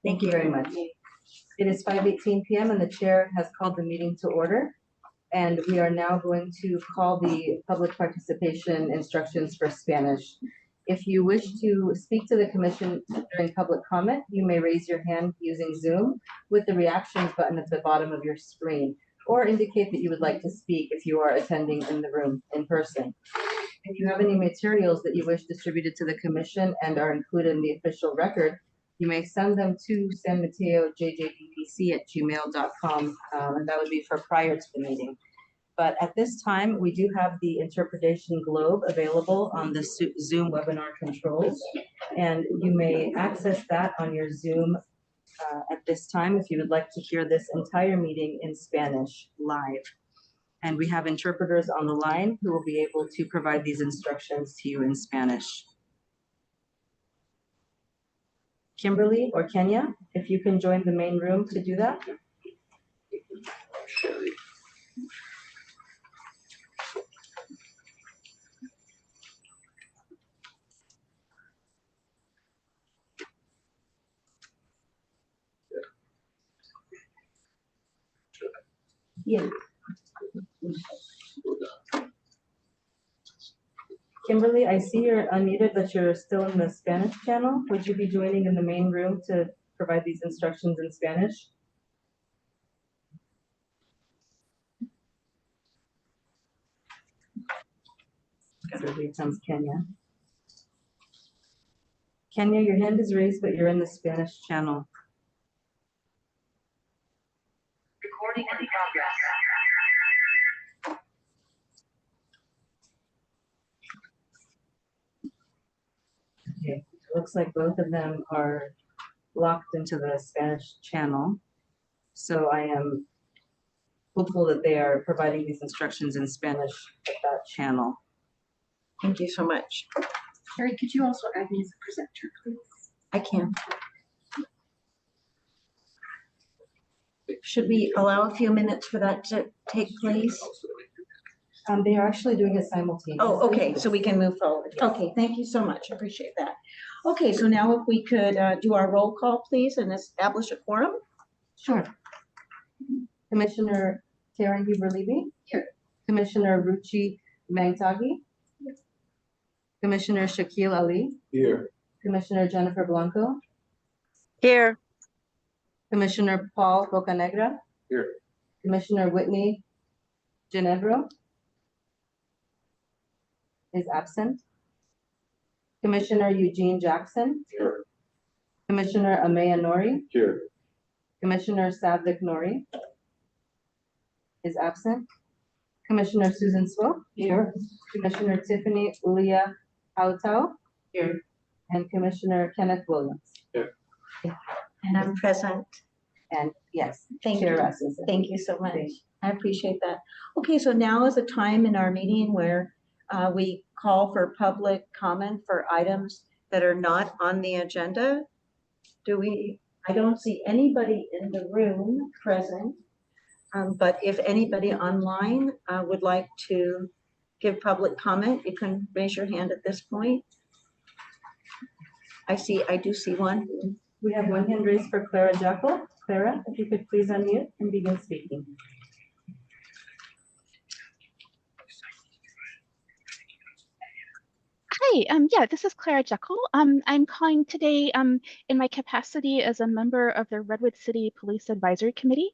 Thank you very much. It is 5:18 p.m. and the chair has called the meeting to order. And we are now going to call the public participation instructions for Spanish. If you wish to speak to the commission during public comment, you may raise your hand using Zoom with the reactions button at the bottom of your screen, or indicate that you would like to speak if you are attending in the room in person. If you have any materials that you wish distributed to the commission and are included in the official record, you may send them to San Mateo JJDPC@gmail.com, and that would be for prior to the meeting. But at this time, we do have the interpretation globe available on the Zoom webinar controls, and you may access that on your Zoom at this time if you would like to hear this entire meeting in Spanish live. And we have interpreters on the line who will be able to provide these instructions to you in Spanish. Kimberly or Kenya, if you can join the main room to do that. Yeah. Kimberly, I see you're unmuted, but you're still in the Spanish channel. Would you be joining in the main room to provide these instructions in Spanish? So here comes Kenya. Kenya, your hand is raised, but you're in the Spanish channel. Recording in progress. Okay, it looks like both of them are locked into the Spanish channel. So I am hopeful that they are providing these instructions in Spanish at that channel. Thank you so much. Carrie, could you also add me as a presenter, please? I can. Should we allow a few minutes for that to take place? They are actually doing it simultaneously. Oh, okay, so we can move forward. Okay, thank you so much. I appreciate that. Okay, so now if we could do our roll call, please, and establish a quorum. Sure. Commissioner Terry Huber-Levy? Here. Commissioner Ruchi Mangtagi? Here. Commissioner Shakil Ali? Here. Commissioner Jennifer Blanco? Here. Commissioner Paul Bocanegra? Here. Commissioner Whitney Ginevro is absent. Commissioner Eugene Jackson? Here. Commissioner Amaya Nori? Here. Commissioner Savik Nori is absent. Commissioner Susan Swope? Here. Commissioner Tiffany Ulia Hautau? Here. And Commissioner Kenneth Williams? Here. And I'm present. And yes, Thank Chair you. Rasmussen. Thank you so much. I appreciate that. Okay, so now is a time in our meeting where we call for public comment for items that are not on the agenda. I don't see anybody in the room present, but if anybody online would like to give public comment, you can raise your hand at this point. I do see one. We have one hand raised for Clara Jekyll. Clara, if you could please unmute and begin speaking. Hi, yeah, this is Clara Jekyll. I'm calling today in my capacity as a member of the Redwood City Police Advisory Committee.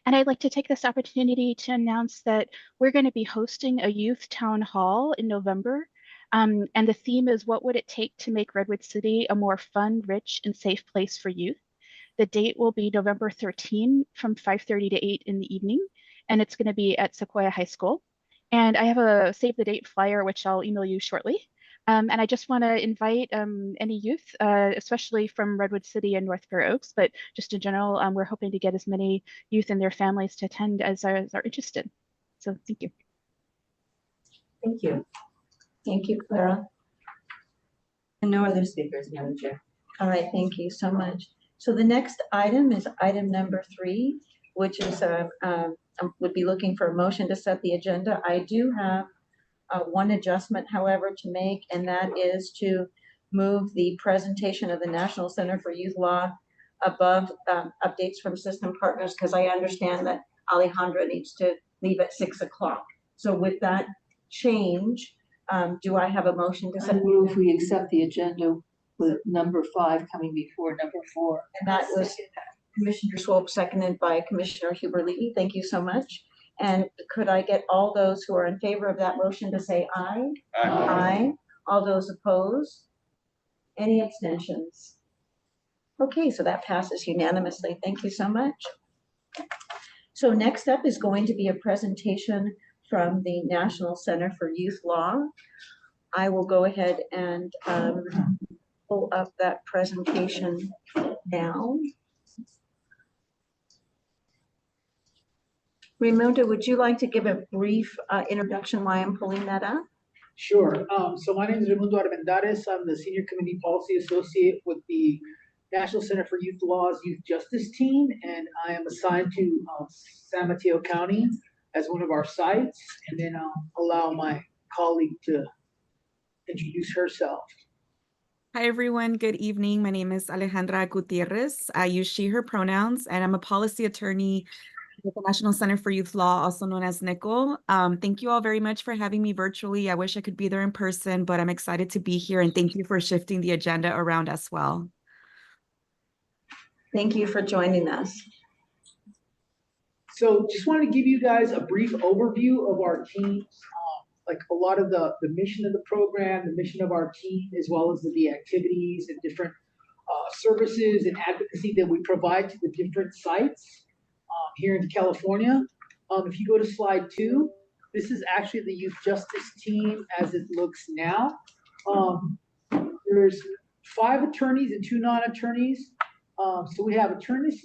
And I'd like to take this opportunity to announce that we're going to be hosting a youth town hall in November. And the theme is, what would it take to make Redwood City a more fun, rich, and safe place for youth? The date will be November 13 from 5:30 to 8 in the evening, and it's going to be at Sequoia High School. And I have a save the date flyer, which I'll email you shortly. And I just want to invite any youth, especially from Redwood City and North Fair Oaks, but just in general, we're hoping to get as many youth and their families to attend as are interested. So thank you. Thank you. Thank you, Clara. And no other speakers, Madam Chair. All right, thank you so much. So the next item is item number 3, which is would be looking for a motion to set the agenda. I do have one adjustment, however, to make, and that is to move the presentation of the National Center for Youth Law above updates from system partners, because I understand that Alejandra needs to leave at 6 o'clock. So with that change, do I have a motion to I set? move we accept the agenda with number 5 coming before number 4. And that was Commissioner Swope, seconded by Commissioner Huber Levy. Thank you so much. And could I get all those who are in favor of that motion to say aye? Aye. All those opposed? Any abstentions? Okay, so that passes unanimously. Thank you so much. So next up is going to be a presentation from the National Center for Youth Law. I will go ahead and pull up that presentation now. Raimundo, would you like to give a brief introduction why I'm pulling that up? Sure. So my name is Raimundo Armendariz. I'm the Senior Community Policy Associate with the National Center for Youth Law's Youth Justice Team, and I am assigned to San Mateo County as one of our sites, and then I'll allow my colleague to introduce herself. Hi, everyone. Good evening. My name is Alejandra Gutierrez. I use she, her pronouns, and I'm a policy attorney with the National Center for Youth Law, also known as NICL. Thank you all very much for having me virtually. I wish I could be there in person, but I'm excited to be here, and thank you for shifting the agenda around as well. Thank you for joining us. So just wanted to give you guys a brief overview of our teams, like a lot of the mission of the program, the mission of our team, as well as the activities and different services and advocacy that we provide to the different sites here in California. If you go to slide 2, this is actually the youth justice team as it looks now. There's 5 attorneys and 2 non-attorneys. So we have attorneys,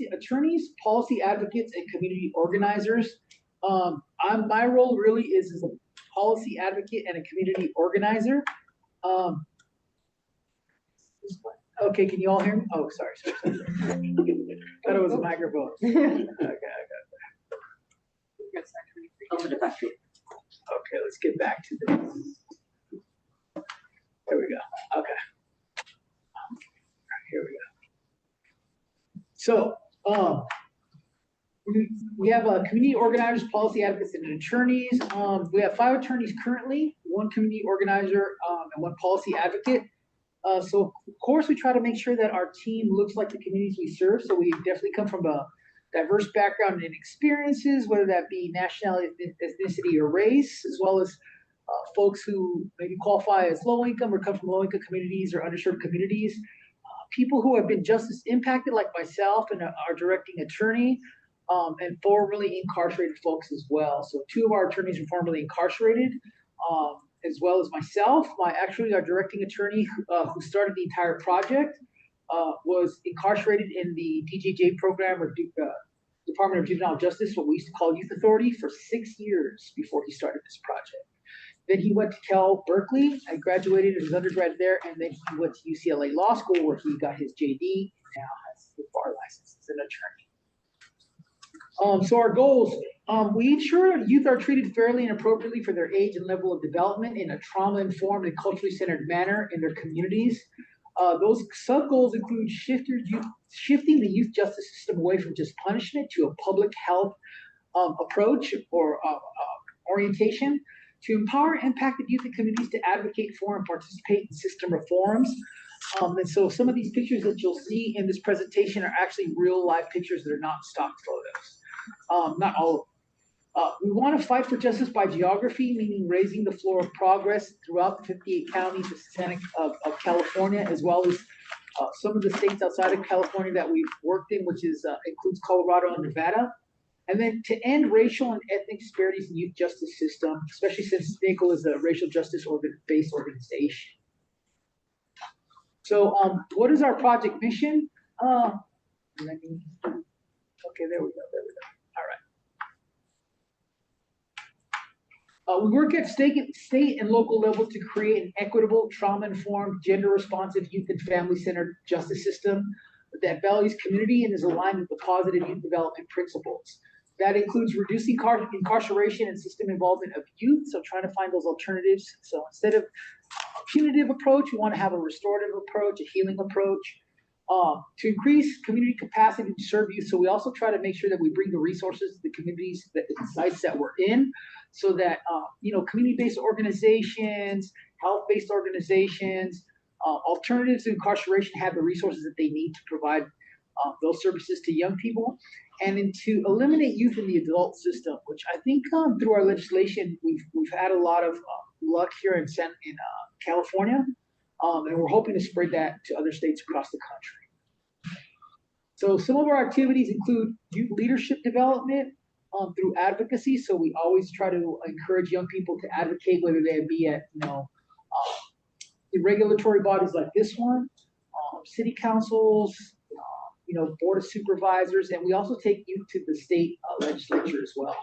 policy advocates, and community organizers. My role really is as a policy advocate and a community organizer. Okay, can you all hear me? Oh, sorry. Thought it was a microphone. Okay, Okay, let's get back to this. There we go. Okay. Here we go. So, we have community organizers, policy advocates, and attorneys. We have 5 attorneys currently, 1 community organizer, and 1 policy advocate. So of course we try to make sure that our team looks like the communities we serve. So we definitely come from a diverse background and experiences, whether that be nationality, ethnicity, or race, as well as folks who maybe qualify as low income or come from low income communities or underserved communities. People who have been justice impacted, like myself and our directing attorney, and formerly incarcerated folks as well. So 2 of our attorneys are formerly incarcerated, as well as myself. Our directing attorney who started the entire project was incarcerated in the DJJ program, or Department of Juvenile Justice, what we used to call Youth Authority, for 6 years before he started this project. Then he went to Cal Berkeley. I graduated as an undergrad there, and then he went to UCLA Law School, where he got his JD, and now has the bar license as an attorney. So our goals, we ensure youth are treated fairly and appropriately for their age and level of development in a trauma-informed and culturally centered manner in their communities. Those sub-goals include shifting the youth justice system away from just punishment to a public health approach or orientation, to empower impacted youth and communities to advocate for and participate in system reforms. And so some of these pictures that you'll see in this presentation are actually real life pictures that are not stock photos. Not all of them. We want to fight for justice by geography, meaning raising the floor of progress throughout the 58 counties of California, as well as some of the states outside of California that we've worked in, which includes Colorado and Nevada. And then to end racial and ethnic disparities in the youth justice system, especially since NICL is a racial justice based organization. So what is our project mission? Okay, there we go. All right. We work at state and local level to create an equitable, trauma-informed, gender-responsive, youth and family-centered justice system that values community and is aligned with the positive youth development principles. That includes reducing incarceration and system involvement of youth, so trying to find those alternatives. So instead of a punitive approach, we want to have a restorative approach, a healing approach. To increase community capacity to serve youth. So we also try to make sure that we bring the resources to the communities, the sites that we're in, so that, community-based organizations, health-based organizations, alternatives to incarceration have the resources that they need to provide those services to young people, and then to eliminate youth in the adult system, which I think through our legislation, we've had a lot of luck here in California, and we're hoping to spread that to other states across the country. So some of our activities include youth leadership development through advocacy. So we always try to encourage young people to advocate, whether they be at the regulatory bodies like this one, city councils, board of supervisors, and we also take youth to the state legislature as well.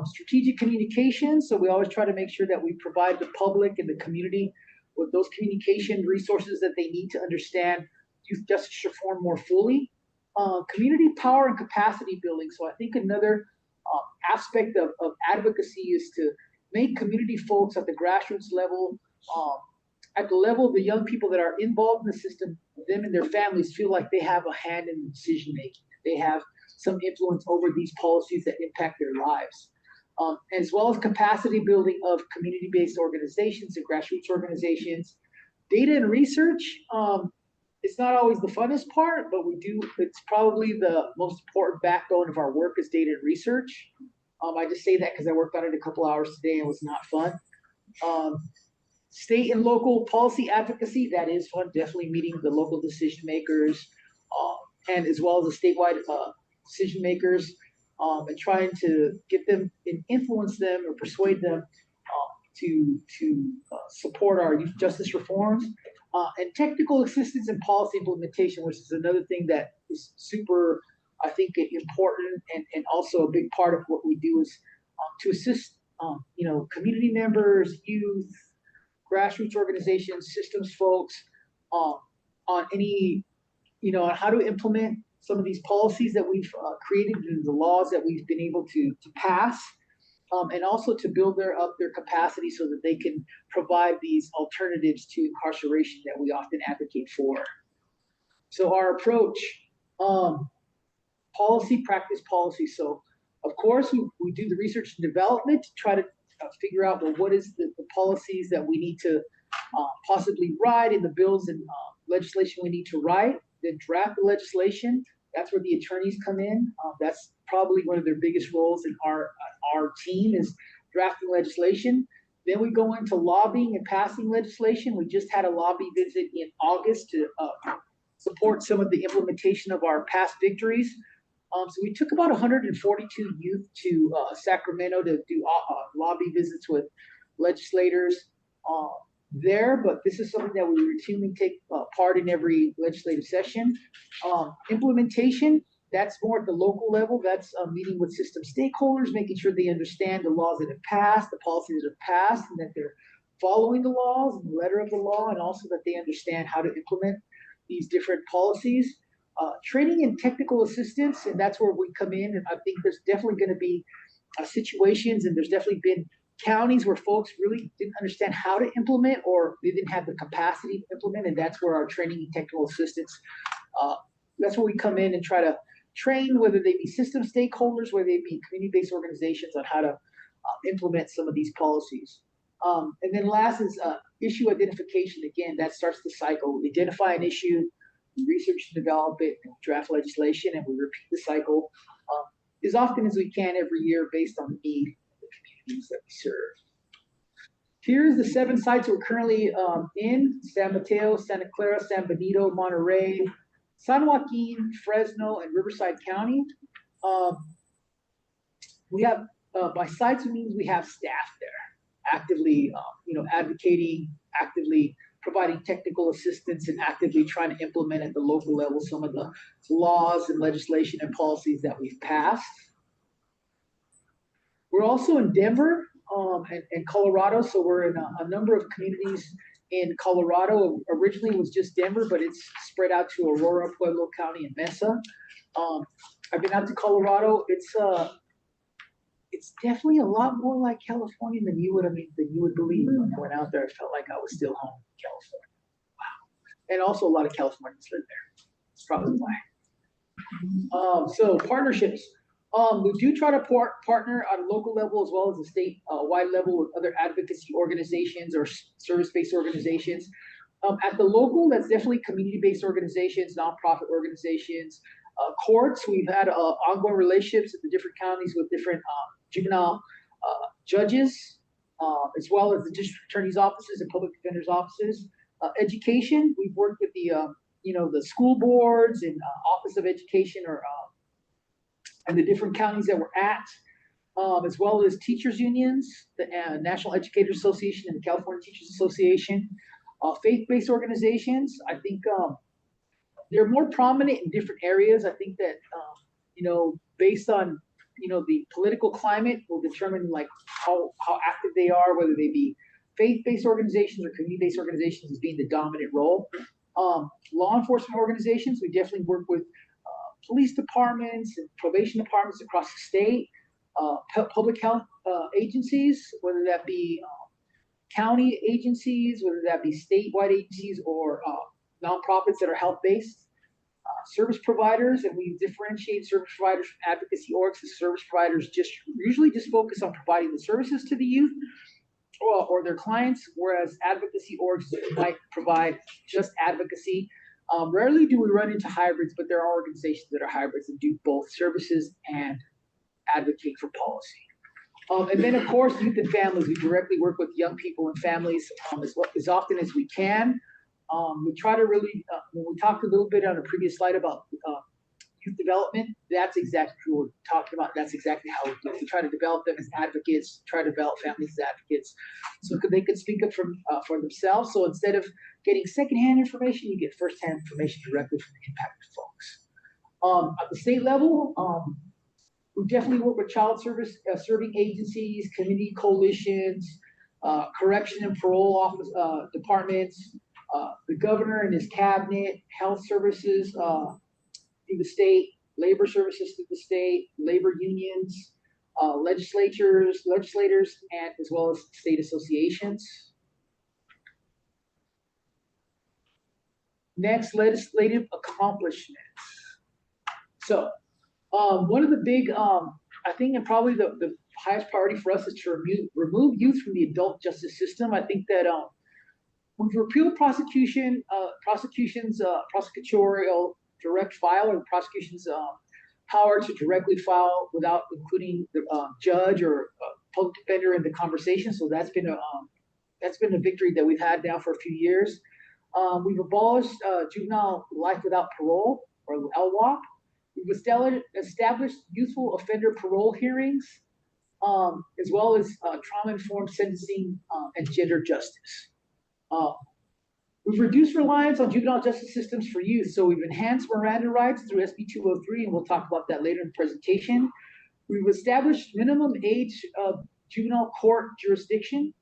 Strategic communications, so we always try to make sure that we provide the public and the community with those communication resources that they need to understand youth justice reform more fully. Community power and capacity building, so I think another aspect of advocacy is to make community folks at the grassroots level, at the level of the young people that are involved in the system, them and their families feel like they have a hand in the decision making. They have some influence over these policies that impact their lives, as well as capacity building of community-based organizations and grassroots organizations. Data and research, it's not always the funnest part, but it's probably the most important backbone of our work is data and research. I just say that because I worked on it a couple hours today and it was not fun. State and local policy advocacy, that is fun, definitely meeting the local decision makers, and as well as the statewide decision makers, and trying to get them and influence them or persuade them to support our youth justice reforms, and technical assistance and policy implementation, which is another thing that is super, I think, important, and also a big part of what we do is to assist community members, youth, grassroots organizations, systems folks, on any, on how to implement some of these policies that we've created and the laws that we've been able to pass, and also to build up their capacity so that they can provide these alternatives to incarceration that we often advocate for. So our approach, policy, practice, policy. So of course, we do the research and development to try to figure out, well, what is the policies that we need to possibly write in the bills and legislation we need to write, then draft the legislation. That's where the attorneys come in. That's probably one of their biggest roles in our team is drafting legislation. Then we go into lobbying and passing legislation. We just had a lobby visit in August to support some of the implementation of our past victories. So we took about 142 youth to Sacramento to do lobby visits with legislators there, but this is something that we routinely take part in every legislative session. Implementation, that's more at the local level. That's meeting with system stakeholders, making sure they understand the laws that have passed, the policies that have passed, and that they're following the laws and the letter of the law, and also that they understand how to implement these different policies. Training and technical assistance, and that's where we come in. And I think there's definitely going to be situations, and there's definitely been counties where folks really didn't understand how to implement, or they didn't have the capacity to implement, and that's where our training and technical assistance, that's where we come in and try to train, whether they be system stakeholders, whether they be community-based organizations, on how to implement some of these policies. And then last is issue identification. Again, that starts the cycle. We identify an issue, we research and develop it, and draft legislation, and we repeat the cycle as often as we can every year based on the need of the communities that we serve. Here's the 7 sites we're currently in: San Mateo, Santa Clara, San Benito, Monterey, San Joaquin, Fresno, and Riverside County. We have, by sites, it means we have staff there actively, advocating, actively providing technical assistance, and actively trying to implement at the local level some of the laws and legislation and policies that we've passed. We're also in Denver and Colorado, so we're in a number of communities in Colorado. Originally it was just Denver, but it's spread out to Aurora, Pueblo County, and Mesa. I've been out to Colorado. It's definitely a lot more like California than you would believe. When I went out there, I felt like I was still home in California. and also a lot of Californians live there. That's probably why. So partnerships. We do try to partner at a local level as well as a state wide level with other advocacy organizations or service-based organizations. At the local, that's definitely community-based organizations, nonprofit organizations, courts. We've had ongoing relationships in the different counties with different juvenile judges, as well as the district attorney's offices and public defender's offices. Education, we've worked with the the school boards and Office of Education and the different counties that we're at, as well as teachers unions, the National Educators Association and the California Teachers Association, faith-based organizations. I think they're more prominent in different areas. I think that based on the political climate will determine like how active they are, whether they be faith-based organizations or community-based organizations as being the dominant role. Law enforcement organizations, we definitely work with police departments and probation departments across the state, public health agencies, whether that be county agencies, whether that be statewide agencies or nonprofits that are health-based, service providers, and we differentiate service providers from advocacy orgs. The service providers usually just focus on providing the services to the youth or their clients, whereas advocacy orgs might provide just advocacy. Rarely do we run into hybrids, but there are organizations that are hybrids and do both services and advocate for policy. And then, of course, youth and families. We directly work with young people and families as often as we can. We try to really, when we talked a little bit on a previous slide about youth development, that's exactly what we're talking about. That's exactly how we do it. We try to develop them as advocates, try to develop families as advocates, so they could speak up for themselves. So instead of getting secondhand information, you get firsthand information directly from the impacted folks. At the state level, we definitely work with child serving agencies, community coalitions, correction and parole office departments, the governor and his cabinet, health services through the state, labor services through the state, labor unions, legislators, and as well as state associations. Next, legislative accomplishments. So one of the big, I think, and probably the highest priority for us is to remove youth from the adult justice system. I think that we've repealed prosecution's prosecutorial direct file, or the prosecution's power to directly file without including the judge or public defender in the conversation. So that's been a victory that we've had now for a few years. We've abolished juvenile life without parole, or LWOP. We've established youthful offender parole hearings, as well as trauma-informed sentencing and gender justice. We've reduced reliance on juvenile justice systems for youth, so we've enhanced Miranda rights through SB 203, and we'll talk about that later in the presentation. We've established minimum age of juvenile court jurisdiction.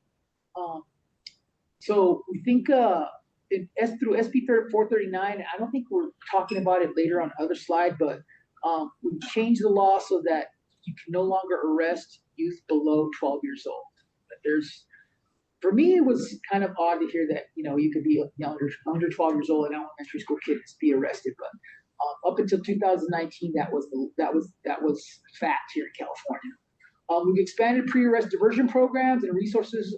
So we think through SB 439, I don't think we're talking about it later on other slide, but we've changed the law so that you can no longer arrest youth below 12 years old. But for me, it was kind of odd to hear that, you could be under 12 years old and elementary school kids be arrested. But up until 2019, that was fact here in California. We've expanded pre-arrest diversion programs and resources,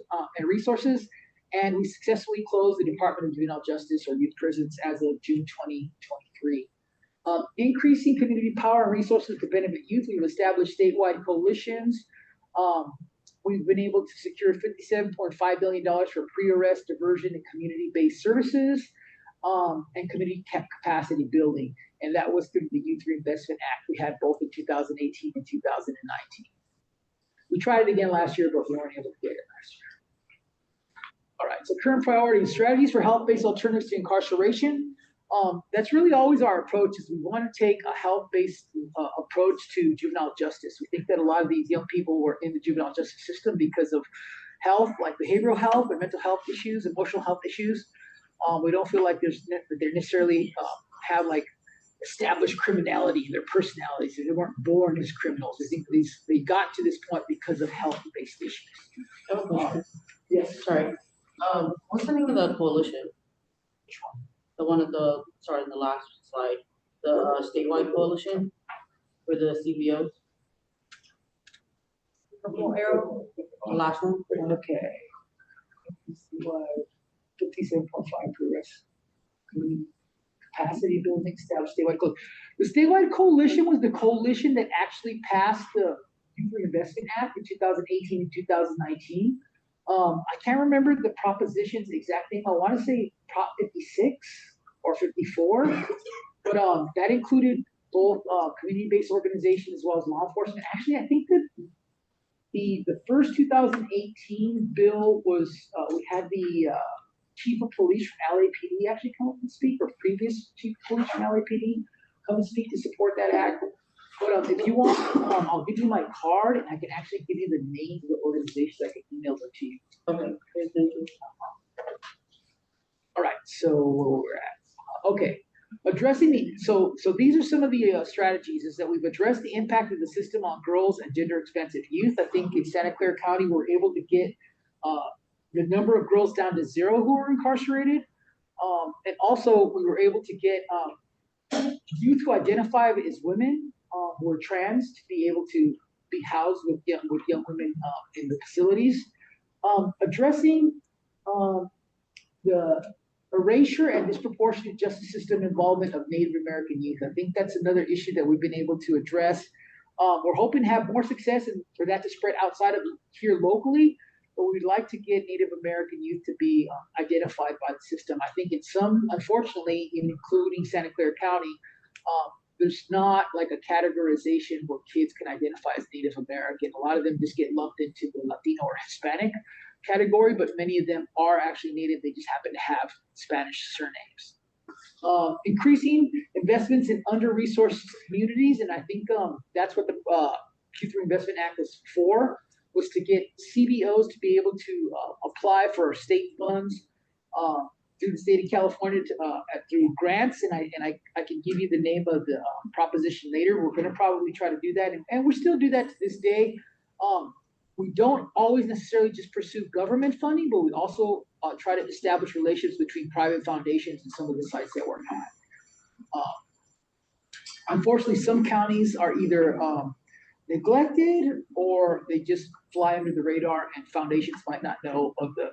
and we successfully closed the Department of Juvenile Justice, or youth prisons, as of June 2023. Increasing community power and resources to benefit youth. We've established statewide coalitions. We've been able to secure $57.5 billion for pre-arrest diversion and community-based services, and community capacity building. And that was through the Youth Reinvestment Act. We had both in 2018 and 2019. We tried it again last year, but we weren't able to get it last year. All right, so current priorities: strategies for health-based alternatives to incarceration. That's really always our approach, is we want to take a health-based approach to juvenile justice. We think that a lot of these young people were in the juvenile justice system because of health, like behavioral health or mental health issues, emotional health issues. We don't feel like they necessarily have like established criminality in their personalities. They weren't born as criminals. I think they got to this point because of health-based issues. Yes, sorry. What's the name of the coalition? Which one? the one at the, sorry, in the last slide, the statewide coalition for the CBOs. Purple arrow, the last one. Okay. 57.5 progress. Capacity building, establish statewide coalition. The statewide coalition was the coalition that actually passed the Youth Reinvestment Act in 2018 and 2019. I can't remember the proposition's exact name. I want to say Prop 56 or 54, but that included both community-based organizations as well as law enforcement. Actually, I think that the first 2018 bill was we had the chief of police from LAPD actually come up and speak, or previous chief of police from LAPD come and speak to support that act. But if you want, I'll give you my card and I can actually give you the names of the organizations. I can email them to you. Okay, great, thank you. All right, so where we're at. Okay, addressing the, so these are some of the strategies is that we've addressed the impact of the system on girls and gender expensive youth. I think in Santa Clara County, we're able to get the number of girls down to 0 who are incarcerated. And also we were able to get youth who identify as women who are trans to be able to be housed with young women in the facilities. Addressing the erasure and disproportionate justice system involvement of Native American youth. I think that's another issue that we've been able to address. We're hoping to have more success and for that to spread outside of here locally, but we'd like to get Native American youth to be identified by the system. I think in some, unfortunately, including Santa Clara County, there's not like a categorization where kids can identify as Native American. A lot of them just get lumped into the Latino or Hispanic category, but many of them are actually Native. They just happen to have Spanish surnames. Increasing investments in under-resourced communities, and I think that's what the Youth Reinvestment Act was for, was to get CBOs to be able to apply for state funds through the state of California through grants, and I can give you the name of the proposition later. We're going to probably try to do that, and we still do that to this day. We don't always necessarily just pursue government funding, but we also try to establish relationships between private foundations and some of the sites that we're at. Unfortunately, some counties are either neglected or they just fly under the radar, and foundations might not know of the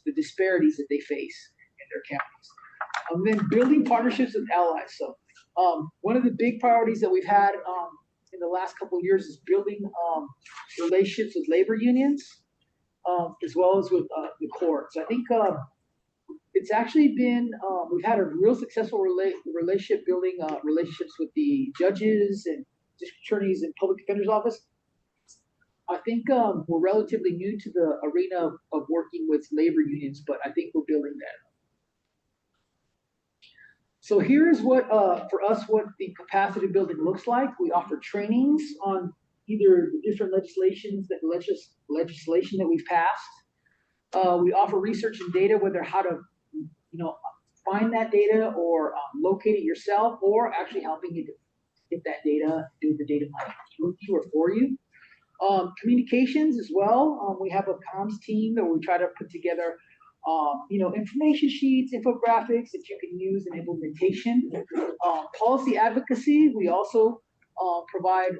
the disparities that they face in their counties. And then building partnerships with allies. So one of the big priorities that we've had in the last couple of years is building relationships with labor unions as well as with the courts. I think it's actually been we've had a real successful relationship building relationships with the judges and district attorneys and public defender's office. I think we're relatively new to the arena of working with labor unions, but I think we're building that. So here's what, for us, what the capacity building looks like. We offer trainings on either the different legislation that we've passed. We offer research and data, whether how to, find that data or locate it yourself, or actually helping you to get that data, do the data mining with you or for you. Communications as well. We have a comms team that we try to put together information sheets, infographics that you can use in implementation. Policy advocacy, we also provide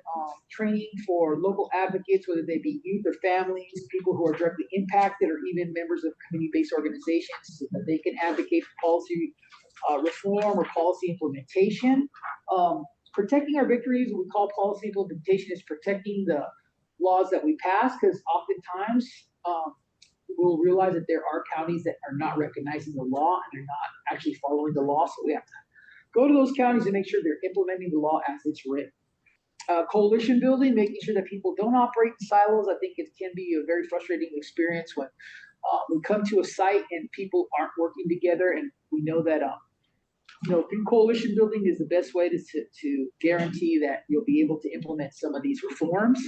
training for local advocates, whether they be youth or families, people who are directly impacted, or even members of community-based organizations, so that they can advocate for policy reform or policy implementation. Protecting our victories, what we call policy implementation, is protecting the laws that we pass, because oftentimes we'll realize that there are counties that are not recognizing the law and they're not actually following the law. So we have to go to those counties and make sure they're implementing the law as it's written. Coalition building, making sure that people don't operate in silos. I think it can be a very frustrating experience when we come to a site and people aren't working together, and we know that through coalition building is the best way to guarantee that you'll be able to implement some of these reforms.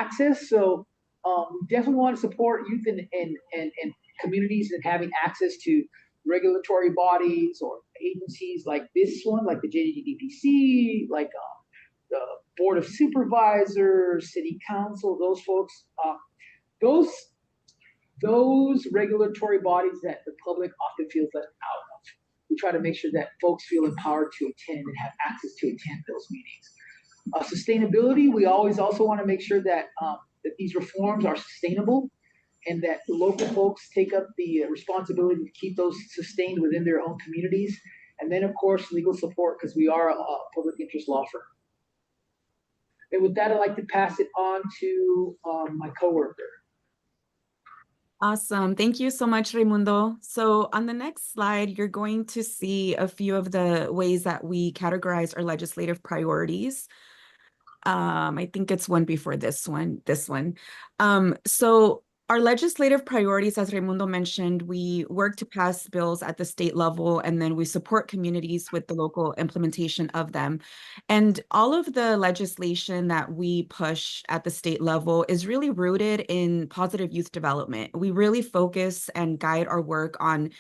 Access, so we definitely want to support youth and communities in having access to regulatory bodies or agencies like this one, like the JJDPC, like the Board of Supervisors, City Council, those folks, those regulatory bodies that the public often feels left out of. we try to make sure that folks feel empowered to attend and have access to attend those meetings. Sustainability, we always also want to make sure that that these reforms are sustainable and that the local folks take up the responsibility to keep those sustained within their own communities. And then, of course, legal support, because we are a public interest law firm. And with that, I'd like to pass it on to my coworker. Awesome. Thank you so much, Raimundo. So on the next slide, you're going to see a few of the ways that we categorize our legislative priorities. I think it's one before this one. So our legislative priorities, as Raimundo mentioned, we work to pass bills at the state level, and then we support communities with the local implementation of them. And all of the legislation that we push at the state level is really rooted in positive youth development. We really focus and guide our work on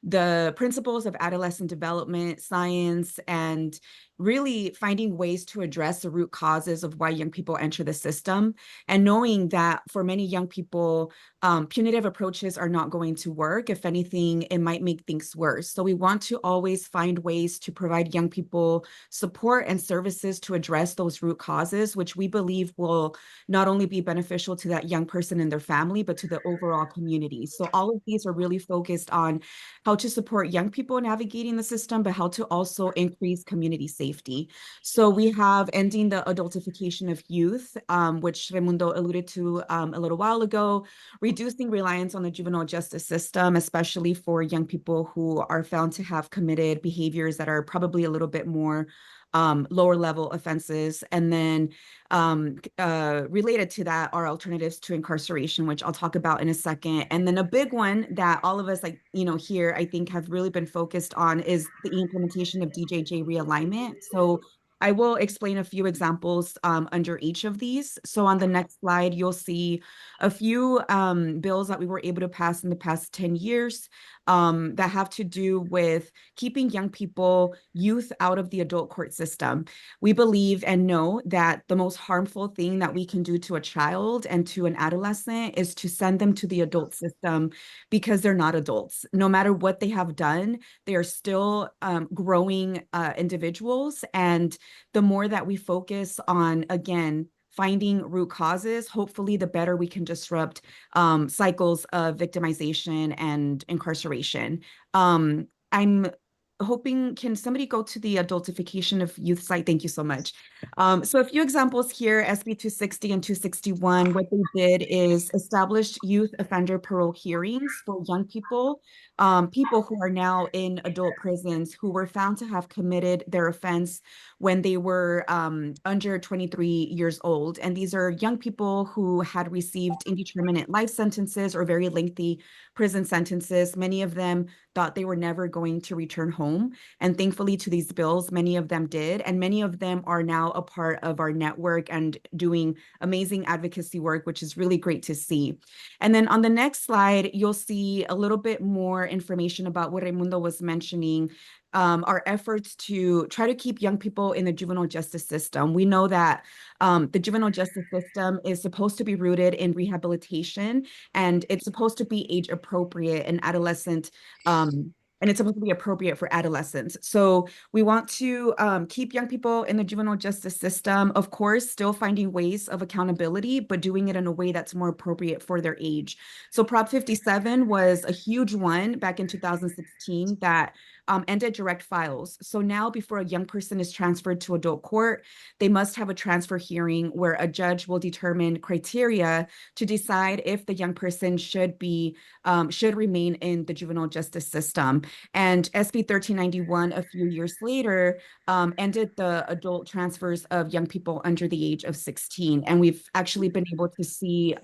the principles of adolescent development, science, and really finding ways to address the root causes of why young people enter the system, and knowing that for many young people, punitive approaches are not going to work. If anything, it might make things worse. So we want to always find ways to provide young people support and services to address those root causes, which we believe will not only be beneficial to that young person and their family, but to the overall community. So all of these are really focused on how to support young people navigating the system, but how to also increase community safety. So we have ending the adultification of youth, which Raimundo alluded to a little while ago, reducing reliance on the juvenile justice system, especially for young people who are found to have committed behaviors that are probably a little bit more lower level offenses. And then related to that are alternatives to incarceration, which I'll talk about in a second. And then a big one that all of us, here, I think have really been focused on is the implementation of DJJ realignment. So I will explain a few examples under each of these. So on the next slide, you'll see a few bills that we were able to pass in the past 10 years that have to do with keeping young people, youth out of the adult court system. We believe and know that the most harmful thing that we can do to a child and to an adolescent is to send them to the adult system, because they're not adults. No matter what they have done, they are still growing individuals. And the more that we focus on, again, finding root causes, hopefully the better we can disrupt cycles of victimization and incarceration. I'm hoping, can somebody go to the adultification of youth site? Thank you so much. So a few examples here, SB 260 and 261, what they did is establish youth offender parole hearings for young people, people who are now in adult prisons who were found to have committed their offense when they were under 23 years old. And these are young people who had received indeterminate life sentences or very lengthy prison sentences. Many of them thought they were never going to return home. And thankfully to these bills, many of them did. And many of them are now a part of our network and doing amazing advocacy work, which is really great to see. And then on the next slide, you'll see a little bit more information about what Raimundo was mentioning, our efforts to try to keep young people in the juvenile justice system. We know that the juvenile justice system is supposed to be rooted in rehabilitation, and it's supposed to be age appropriate and adolescent, and it's supposed to be appropriate for adolescents. So we want to keep young people in the juvenile justice system, of course, still finding ways of accountability, but doing it in a way that's more appropriate for their age. So Prop 57 was a huge one back in 2016 that ended direct files. So now before a young person is transferred to adult court, they must have a transfer hearing where a judge will determine criteria to decide if the young person should remain in the juvenile justice system. And SB 1391 a few years later ended the adult transfers of young people under the age of 16. And we've actually been able to see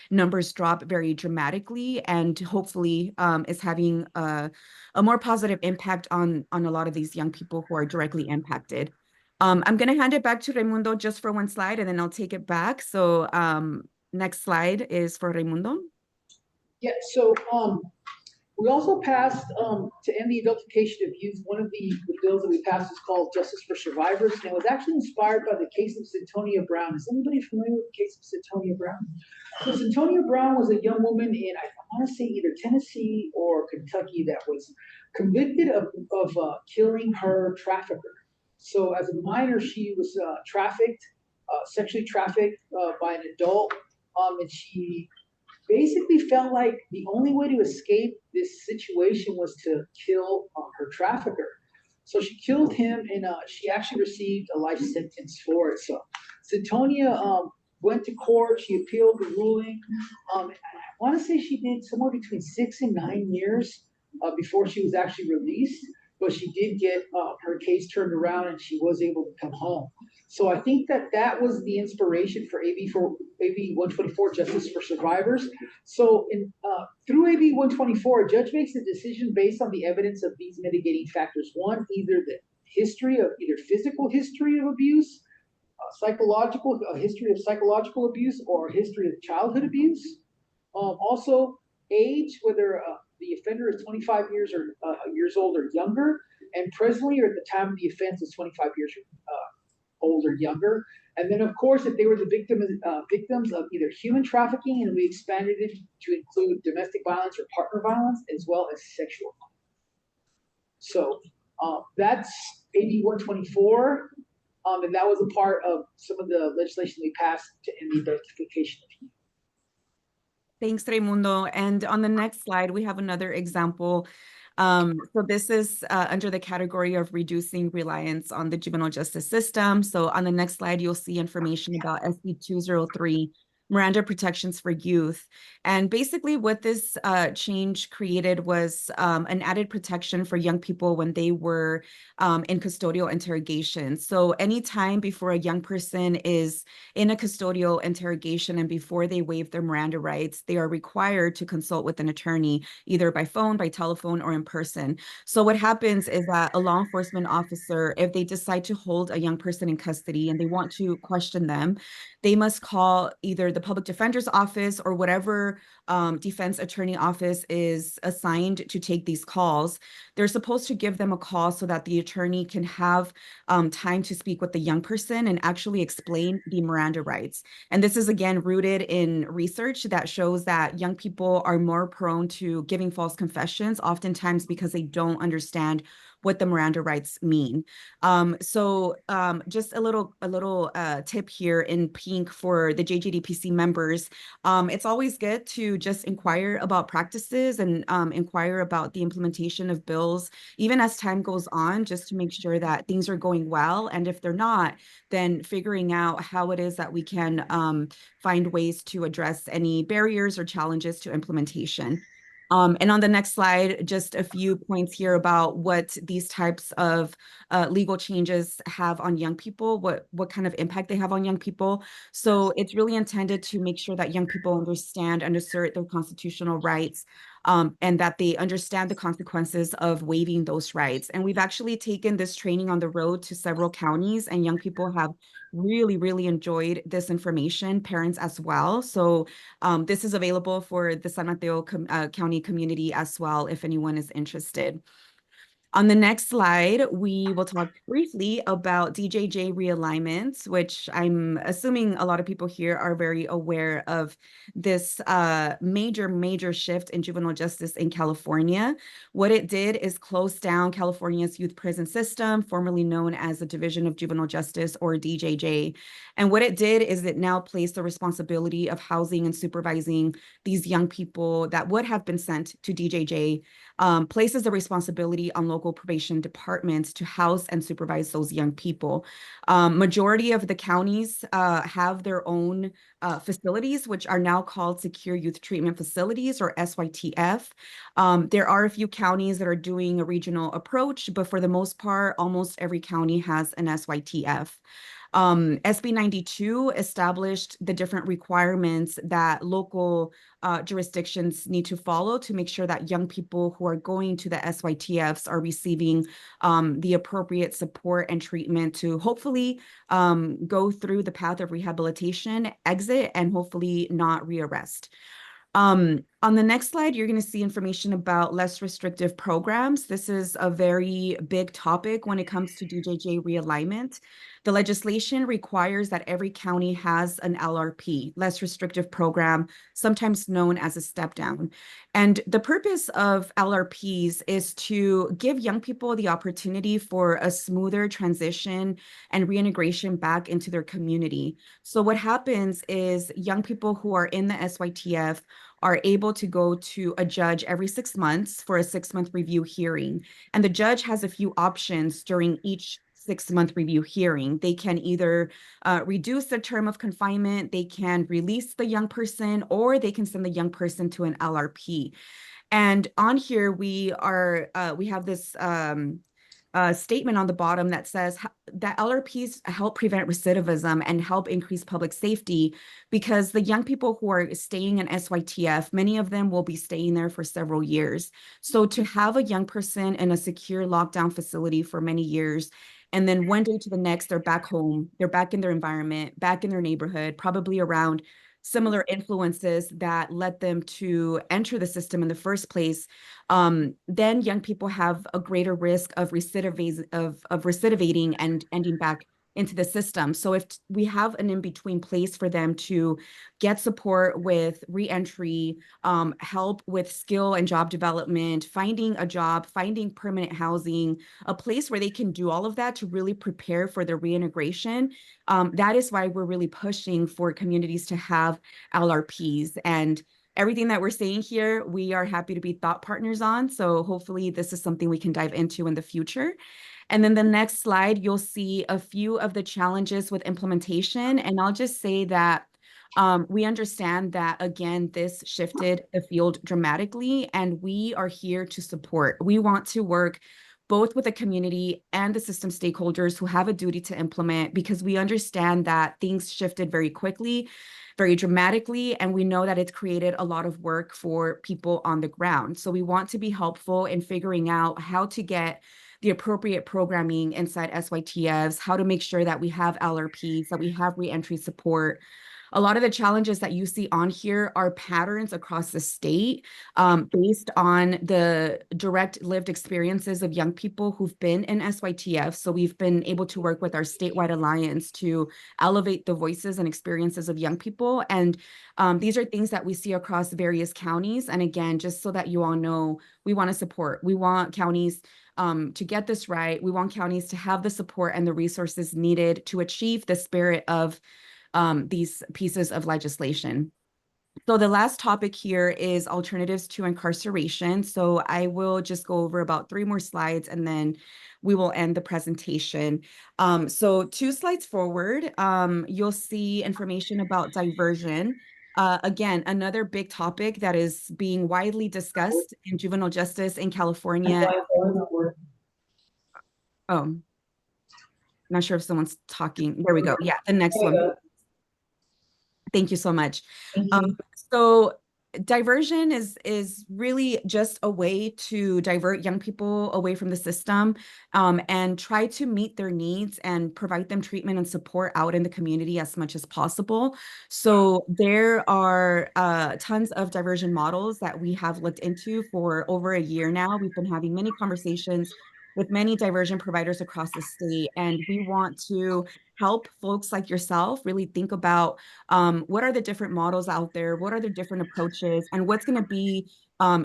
numbers drop very dramatically, and hopefully is having a more positive impact on a lot of these young people who are directly impacted. I'm going to hand it back to Raimundo just for one slide, and then I'll take it back. So next slide is for Raimundo. Yeah, so we also passed to end the adultification of youth. One of the bills that we passed is called Justice for Survivors, and it was actually inspired by the case of Centonia Brown. Is anybody familiar with the case of Centonia Brown? So Centonia Brown was a young woman in, I want to say, either Tennessee or Kentucky that was convicted of killing her trafficker. So as a minor, she was trafficked, sexually trafficked by an adult, and she basically felt like the only way to escape this situation was to kill her trafficker. So she killed him, and she actually received a life sentence for it. So Setonia went to court. She appealed the ruling. I want to say she did somewhere between 6 and 9 years before she was actually released. But she did get her case turned around, and she was able to come home. So I think that was the inspiration for AB 124, Justice for Survivors. So through AB 124, a judge makes a decision based on the evidence of these mitigating factors. One, either the history of either physical history of abuse, a history of psychological abuse, or a history of childhood abuse. Also, age, whether the offender is 25 years old or younger, and presently or at the time of the offense is 25 years old or younger. And then, of course, if they were the victims of either human trafficking, and we expanded it to include domestic violence or partner violence, as well as sexual violence. So that's AB 124, and that was a part of some of the legislation we passed in the identification of youth. Thanks, Raimundo. And on the next slide, we have another example. So this is under the category of reducing reliance on the juvenile justice system. So on the next slide, you'll see information about SB 203, Miranda protections for youth. And basically what this change created was an added protection for young people when they were in custodial interrogation. So anytime before a young person is in a custodial interrogation and before they waive their Miranda rights, they are required to consult with an attorney, either by phone, by telephone, or in person. So what happens is that a law enforcement officer, if they decide to hold a young person in custody and they want to question them, they must call either the public defender's office or whatever defense attorney office is assigned to take these calls. They're supposed to give them a call so that the attorney can have time to speak with the young person and actually explain the Miranda rights. And this is, again, rooted in research that shows that young people are more prone to giving false confessions, oftentimes because they don't understand what the Miranda rights mean. Just a little tip here in pink for the JJDPC members. It's always good to just inquire about practices and inquire about the implementation of bills, even as time goes on, just to make sure that things are going well. And if they're not, then figuring out how it is that we can find ways to address any barriers or challenges to implementation. And on the next slide, just a few points here about what these types of legal changes have on young people, what kind of impact they have on young people. So it's really intended to make sure that young people understand and assert their constitutional rights, and that they understand the consequences of waiving those rights. And we've actually taken this training on the road to several counties, and young people have really, really enjoyed this information, parents as well. So this is available for the San Mateo County community as well, if anyone is interested. On the next slide, we will talk briefly about DJJ realignments, which I'm assuming a lot of people here are very aware of this major shift in juvenile justice in California. What it did is close down California's youth prison system, formerly known as the Division of Juvenile Justice, or DJJ. And what it did is it now placed the responsibility of housing and supervising these young people that would have been sent to DJJ, places the responsibility on local probation departments to house and supervise those young people. Majority of the counties have their own facilities, which are now called Secure Youth Treatment Facilities, or SYTF. There are a few counties that are doing a regional approach, but for the most part, almost every county has an SYTF. SB 92 established the different requirements that local jurisdictions need to follow to make sure that young people who are going to the SYTFs are receiving the appropriate support and treatment to hopefully go through the path of rehabilitation, exit, and hopefully not rearrest. On the next slide, you're going to see information about less restrictive programs. This is a very big topic when it comes to DJJ realignment. The legislation requires that every county has an LRP, less restrictive program, sometimes known as a step down. And the purpose of LRPs is to give young people the opportunity for a smoother transition and reintegration back into their community. So what happens is young people who are in the SYTF are able to go to a judge every 6 months for a 6-month review hearing. And the judge has a few options during each 6-month review hearing. They can either reduce the term of confinement, they can release the young person, or they can send the young person to an LRP. And on here, we have this statement on the bottom that says that LRPs help prevent recidivism and help increase public safety, because the young people who are staying in SYTF, many of them will be staying there for several years. So to have a young person in a secure lockdown facility for many years, and then one day to the next, they're back home, they're back in their environment, back in their neighborhood, probably around similar influences that led them to enter the system in the first place, then young people have a greater risk of recidivating and ending back into the system. So if we have an in-between place for them to get support with reentry, help with skill and job development, finding a job, finding permanent housing, a place where they can do all of that to really prepare for their reintegration, that is why we're really pushing for communities to have LRPs. And everything that we're saying here, we are happy to be thought partners on. So hopefully this is something we can dive into in the future. And then the next slide, you'll see a few of the challenges with implementation. And I'll just say that we understand that, again, this shifted the field dramatically, and we are here to support. We want to work both with the community and the system stakeholders who have a duty to implement, because we understand that things shifted very quickly, very dramatically, and we know that it's created a lot of work for people on the ground. So we want to be helpful in figuring out how to get the appropriate programming inside SYTFs, how to make sure that we have LRPs, that we have reentry support. A lot of the challenges that you see on here are patterns across the state, based on the direct lived experiences of young people who've been in SYTF. So we've been able to work with our statewide alliance to elevate the voices and experiences of young people. And these are things that we see across various counties. And again, just so that you all know, we want to support. We want counties to get this right. We want counties to have the support and the resources needed to achieve the spirit of these pieces of legislation. So the last topic here is alternatives to incarceration. So I will just go over about 3 more slides and then we will end the presentation. So 2 slides forward, you'll see information about diversion. Again, another big topic that is being widely discussed in juvenile justice in California. Oh, not sure if someone's talking. There we go. Yeah, the next one. Thank you so much. So diversion is really just a way to divert young people away from the system, and try to meet their needs and provide them treatment and support out in the community as much as possible. So there are tons of diversion models that we have looked into for over a year now. We've been having many conversations with many diversion providers across the state, and we want to help folks like yourself really think about what are the different models out there, what are the different approaches, and what's going to be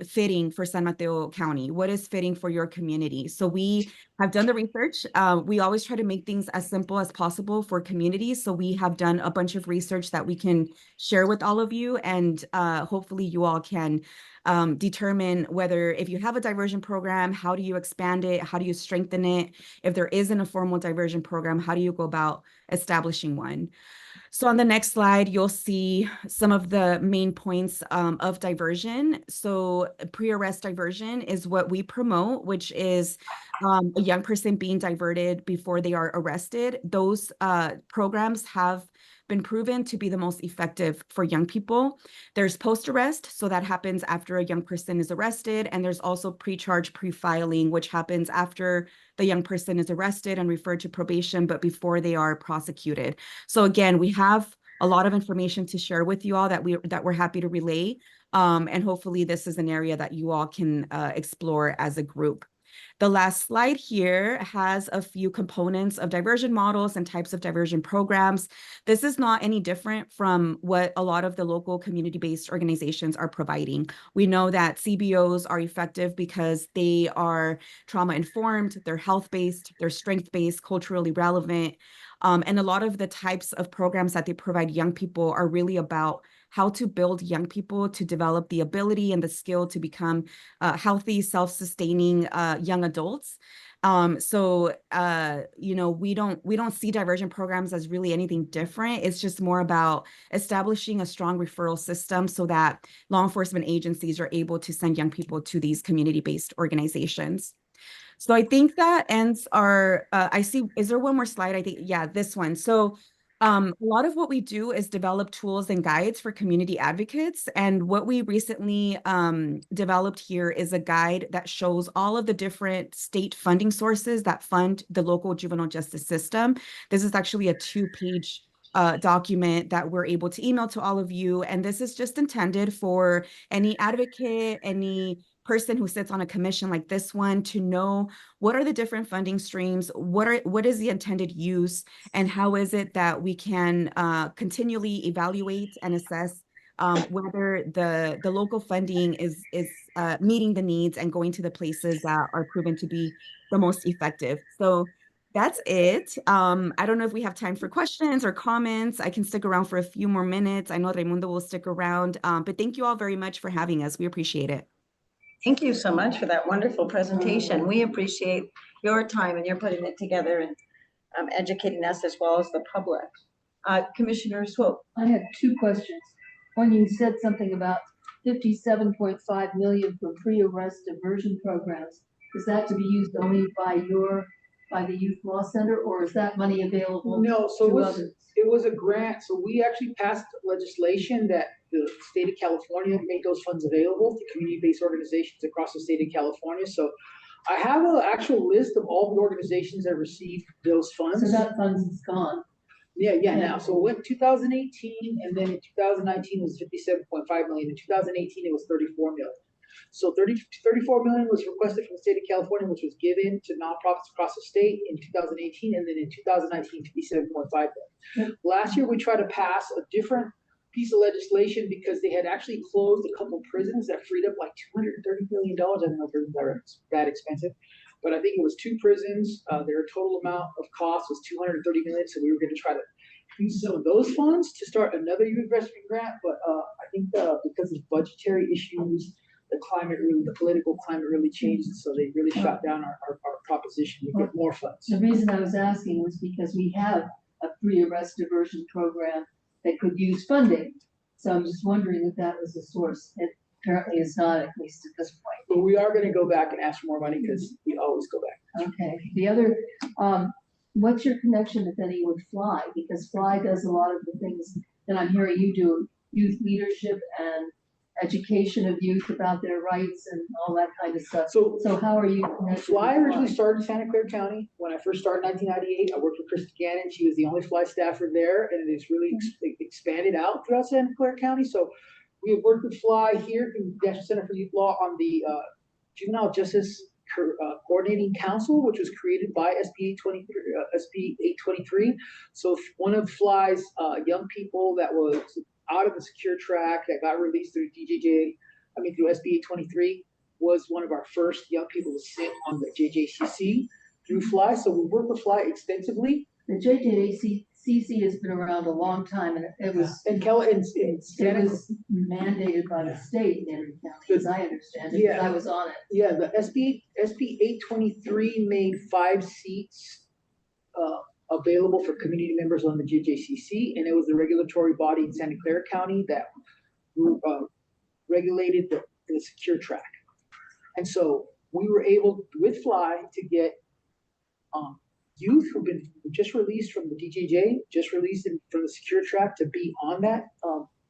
fitting for San Mateo County, what is fitting for your community. So we have done the research. We always try to make things as simple as possible for communities. So we have done a bunch of research that we can share with all of you, and hopefully you all can determine whether, if you have a diversion program, how do you expand it? How do you strengthen it? If there isn't a formal diversion program, how do you go about establishing one? So on the next slide, you'll see some of the main points of diversion. So pre-arrest diversion is what we promote, which is a young person being diverted before they are arrested. Those programs have been proven to be the most effective for young people. There's post-arrest, so that happens after a young person is arrested, and there's also pre-charge, pre-filing, which happens after the young person is arrested and referred to probation, but before they are prosecuted. So again, we have a lot of information to share with you all that we're happy to relay. And hopefully this is an area that you all can explore as a group. The last slide here has a few components of diversion models and types of diversion programs. This is not any different from what a lot of the local community-based organizations are providing. We know that CBOs are effective because they are trauma-informed, they're health-based, they're strength-based, culturally relevant. And a lot of the types of programs that they provide young people are really about how to build young people to develop the ability and the skill to become healthy, self-sustaining young adults. You know, we don't see diversion programs as really anything different. It's just more about establishing a strong referral system so that law enforcement agencies are able to send young people to these community-based organizations. So I think that ends our, I see, is there one more slide? I think, yeah, this one. So a lot of what we do is develop tools and guides for community advocates. And what we recently developed here is a guide that shows all of the different state funding sources that fund the local juvenile justice system. This is actually a 2-page document that we're able to email to all of you. And this is just intended for any advocate, any person who sits on a commission like this one to know what are the different funding streams, what is the intended use, and how is it that we can continually evaluate and assess whether the local funding is meeting the needs and going to the places that are proven to be the most effective. So that's it. I don't know if we have time for questions or comments. I can stick around for a few more minutes. I know Raimundo will stick around, but thank you all very much for having us. We appreciate it. Thank you so much for that wonderful presentation. We appreciate your time and you're putting it together and educating us as well as the public. Commissioner Swope. I have 2 questions. One, you said something about 57.5 million for pre-arrest diversion programs. Is that to be used only by the Youth Law Center, or is that money available No, so to others? it was a grant. So we actually passed legislation that the state of California made those funds available to community-based organizations across the state of California. So I have an actual list of all the organizations that received those funds. So that funds is gone. Yeah, now. So it went 2018, and then in 2019 it was 57.5 million. In 2018 it was 34 million. So 34 million was requested from the state of California, which was given to nonprofits across the state in 2018, and then in 2019, 57.5 million. Last year, we tried to pass a different piece of legislation because they had actually closed a couple of prisons that freed up like $230 million. I don't know if prisons are that expensive, but I think it was 2 prisons. Their total amount of cost was $230 million. So we were going to try to use some of those funds to start another youth rescue grant. But I think because of budgetary issues, the political climate really changed, so they really shot down our proposition to get more funds. The reason I was asking was because we have a pre-arrest diversion program that could use funding. So I'm just wondering if that was the source. It apparently is not, at least at this point. But we are gonna go back and ask for more money because we always go back. Okay, the other, what's your connection, if any, with Fly? Because Fly does a lot of the things that I'm hearing you do, youth leadership and education of youth about their rights and all that kind of stuff. So how are you connected? Fly originally started in Santa Clara County. When I first started in 1998, I worked with Krista Gannon. She was the only Fly staffer there, and it's really expanded out throughout Santa Clara County. So we have worked with Fly here in the National Center for Youth Law on the Juvenile Justice Coordinating Council, which was created by SB 823. So one of Fly's young people that was out of the secure track that got released through through SB 823 was one of our first young people to sit on the JJCC through Fly. So we work with Fly extensively. The JJDPC has been around a long time, and it was And it was mandated by the state in every county, as I understand it, because I was on it. Yeah, the SB 823 made 5 seats available for community members on the JJCC, and it was the regulatory body in Santa Clara County that regulated the secure track. And so we were able, with Fly, to get youth who've been just released from the DJJ, just released from the secure track, to be on that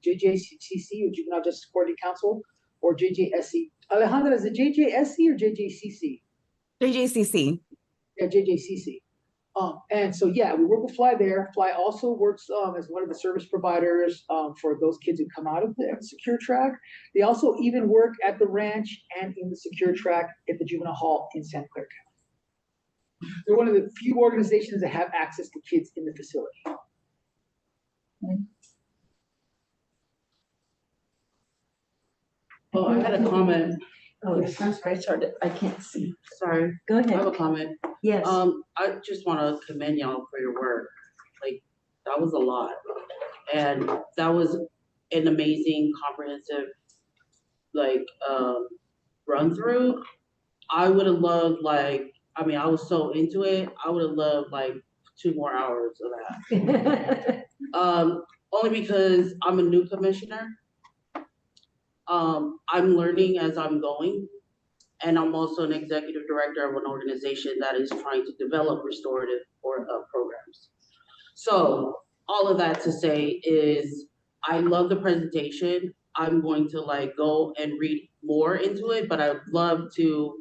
JJCC, or Juvenile Justice Coordinating Council, or JJSC. Alejandra, is it JJSC or JJCC? JJCC. Yeah, JJCC. And so, yeah, we work with Fly there. Fly also works as one of the service providers for those kids who come out of the secure track. They also even work at the ranch and in the secure track at the juvenile hall in Santa Clara County. They're one of the few organizations that have access to kids in the facility. Oh, I had a comment. Oh, it sounds very hard. I can't see. Sorry, Go I have ahead. a comment. Yes. I just want to commend y'all for your work. Like, that was a lot. And that was an amazing, comprehensive, like, run through. I would have loved, like, I mean, I was so into it. I would have loved like 2 more hours of that. Only because I'm a new commissioner. I'm learning as I'm going. And I'm also an executive director of an organization that is trying to develop restorative programs. So all of that to say is, I love the presentation. I'm going to like go and read more into it, but I'd love to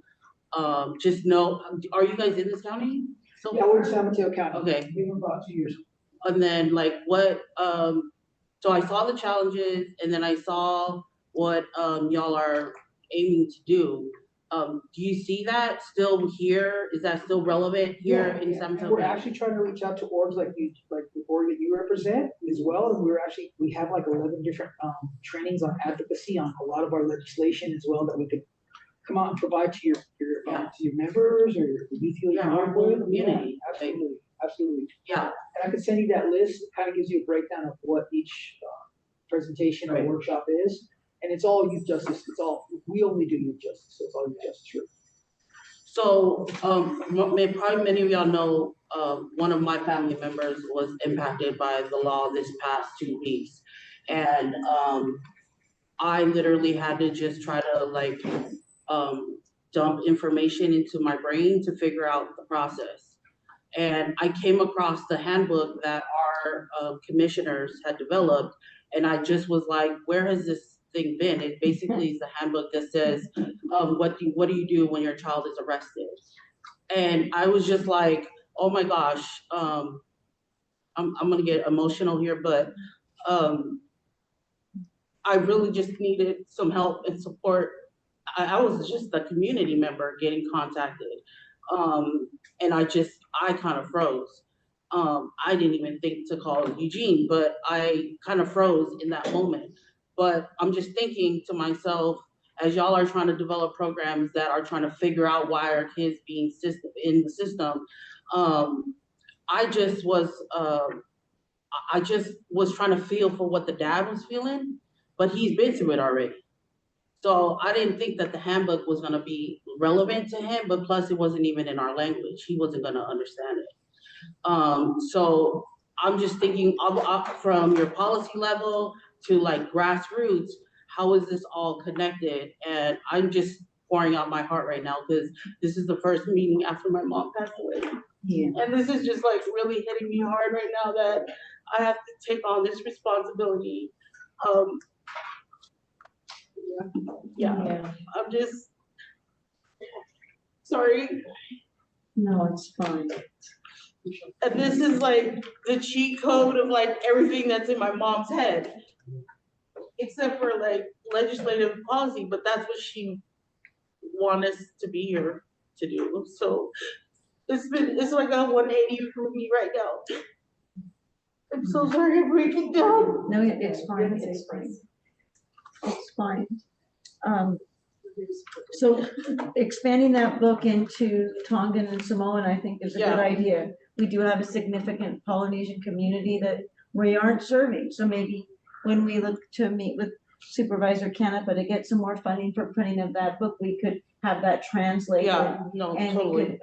just know, are you guys in this county? So Yeah, we're in San Mateo County. Okay. We've been about 2 years. And then like what, so I saw the challenges and then I saw what y'all are aiming to do. Do you see that still here? Is that still relevant here in San And Mateo? we're actually trying to reach out to orgs like the org that you represent as well. And we have like 11 different trainings on advocacy on a lot of our legislation as well that we could come out and provide to your members or your youth you our work whole with. community. Yeah, absolutely. Yeah. And I can send you that list. It kind of gives you a breakdown of what each presentation or Right. workshop is. And it's all youth justice. We only do youth justice. So it's all youth justice. Sure. So, probably many of y'all know, one of my family members was impacted by the law this past 2 weeks. And, I literally had to just try to like, dump information into my brain to figure out the process. And I came across the handbook that our commissioners had developed, and I just was like, where has this thing been? It basically is the handbook that says, what do you do when your child is arrested? And I was just like, oh my gosh, I'm gonna get emotional here, but I really just needed some help and support. I was just a community member getting contacted. And I kind of froze. I didn't even think to call Eugene, but I kind of froze in that moment. But I'm just thinking to myself, as y'all are trying to develop programs that are trying to figure out why our kids being in the system, I just was trying to feel for what the dad was feeling, but he's been through it already. So I didn't think that the handbook was gonna be relevant to him, but plus it wasn't even in our language. He wasn't gonna understand it. So I'm just thinking up from your policy level to like grassroots, how is this all connected? And I'm just pouring out my heart right now because this is the first meeting after my mom passed away. Yeah. And this is just like really hitting me hard right now that I have to take on this responsibility. Yeah, I'm just sorry. No, it's fine. And this is like the cheat code of like everything that's in my mom's head. Except for like legislative policy, but that's what she wanted us to be here to do. So it's like a 180 for me right now. I'm so sorry I'm breaking down. No, it's fine. It's fine. It's fine. So expanding that book into Tongan and Samoan, I think is a good idea. We do have a significant Polynesian community that we aren't serving. So maybe when we look to meet with Supervisor Canepa to get some more funding for printing of that book, we could have that translated. Yeah, no, and totally. we could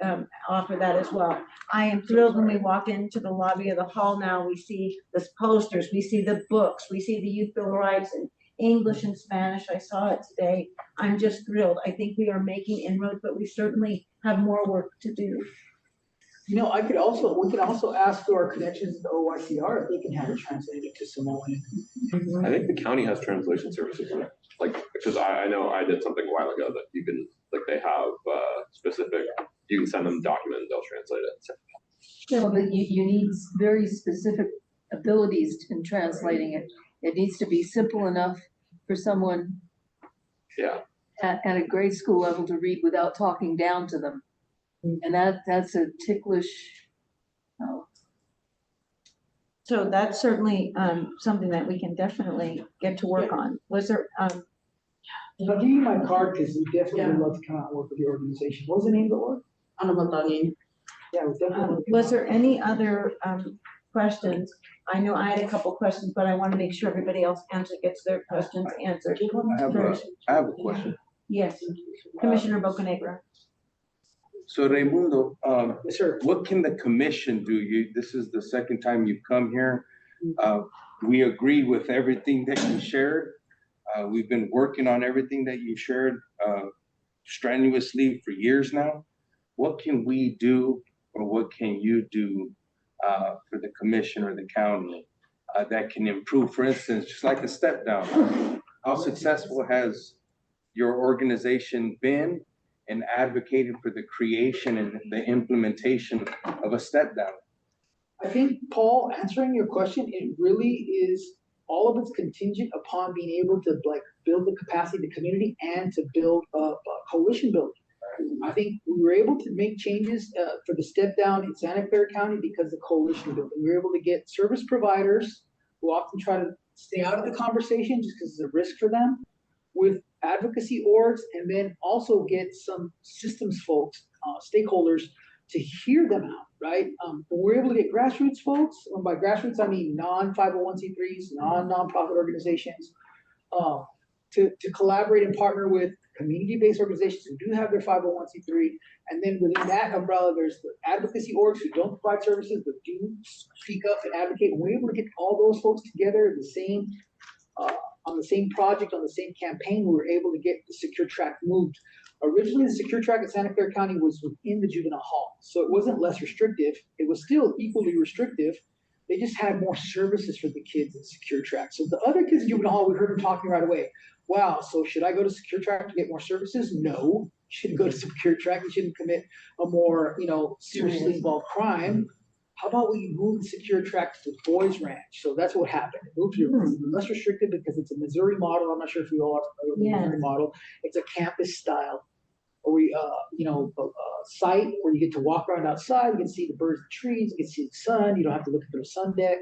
offer that as well. I am thrilled when we walk into the lobby of the hall now, we see the posters, we see the books, we see the Youth Bill of Rights in English and Spanish. I saw it today. I'm just thrilled. I think we are making inroads, but we certainly have more work to do. You know, we could also ask through our connections to OYCR if they can have it translated to Samoan. I think the county has translation services, like, because I know I did something a while ago that you can, like, they have specific, you can send them documents, they'll translate it. Well, but you need very specific abilities in translating it. It needs to be simple enough for someone Yeah. at a grade school level to read without talking down to them. And that's a ticklish, oh, So that's certainly something that we can definitely get to work on. Was there, I'll give you my card because we definitely would love to come out and work with your organization. What was the name of the org? Yeah, we definitely. was there any other questions? I know I had a couple questions, but I want to make sure everybody else gets their questions answered. I have a question. Yes, Commissioner Bocanegra. So Raimundo, Yes, sir. what can the commission do? This is the second time you've come here. We agree with everything that you shared. We've been working on everything that you shared strenuously for years now. What can we do, or what can you do for the commission or the county that can improve? For instance, just like a step down, how successful has your organization been in advocating for the creation and the implementation of a step down? I think, Paul, answering your question, it really is, all of it's contingent upon being able to like build the capacity of the community and to build a coalition building. I think we were able to make changes for the step down in Santa Clara County because of coalition building. We were able to get service providers who often try to stay out of the conversation just because it's a risk for them, with advocacy orgs, and then also get some systems folks, stakeholders, to hear them out, right? But we're able to get grassroots folks, and by grassroots I mean non-501c3s, non-nonprofit organizations, to collaborate and partner with community-based organizations who do have their 501c3, and then within that umbrella, there's the advocacy orgs who don't provide services but do speak up and advocate. And we're able to get all those folks together in the same on the same project, on the same campaign. We were able to get the secure track moved. Originally, the secure track in Santa Clara County was within the juvenile hall, so it wasn't less restrictive. It was still equally restrictive. They just had more services for the kids in secure track. So the other kids in juvenile hall, we heard them talking right away. Wow, so should I go to secure track to get more services? No, you shouldn't go to secure track. You shouldn't commit a more, seriously involved crime. How about we move the secure track to the Boys Ranch? So that's what happened. It moved to less restricted because it's a Missouri model. I'm not sure if you all are familiar with the Missouri model. It's a campus style, or a site where you get to walk around outside. You can see the birds and trees. You can see the sun. You don't have to look through the sun deck.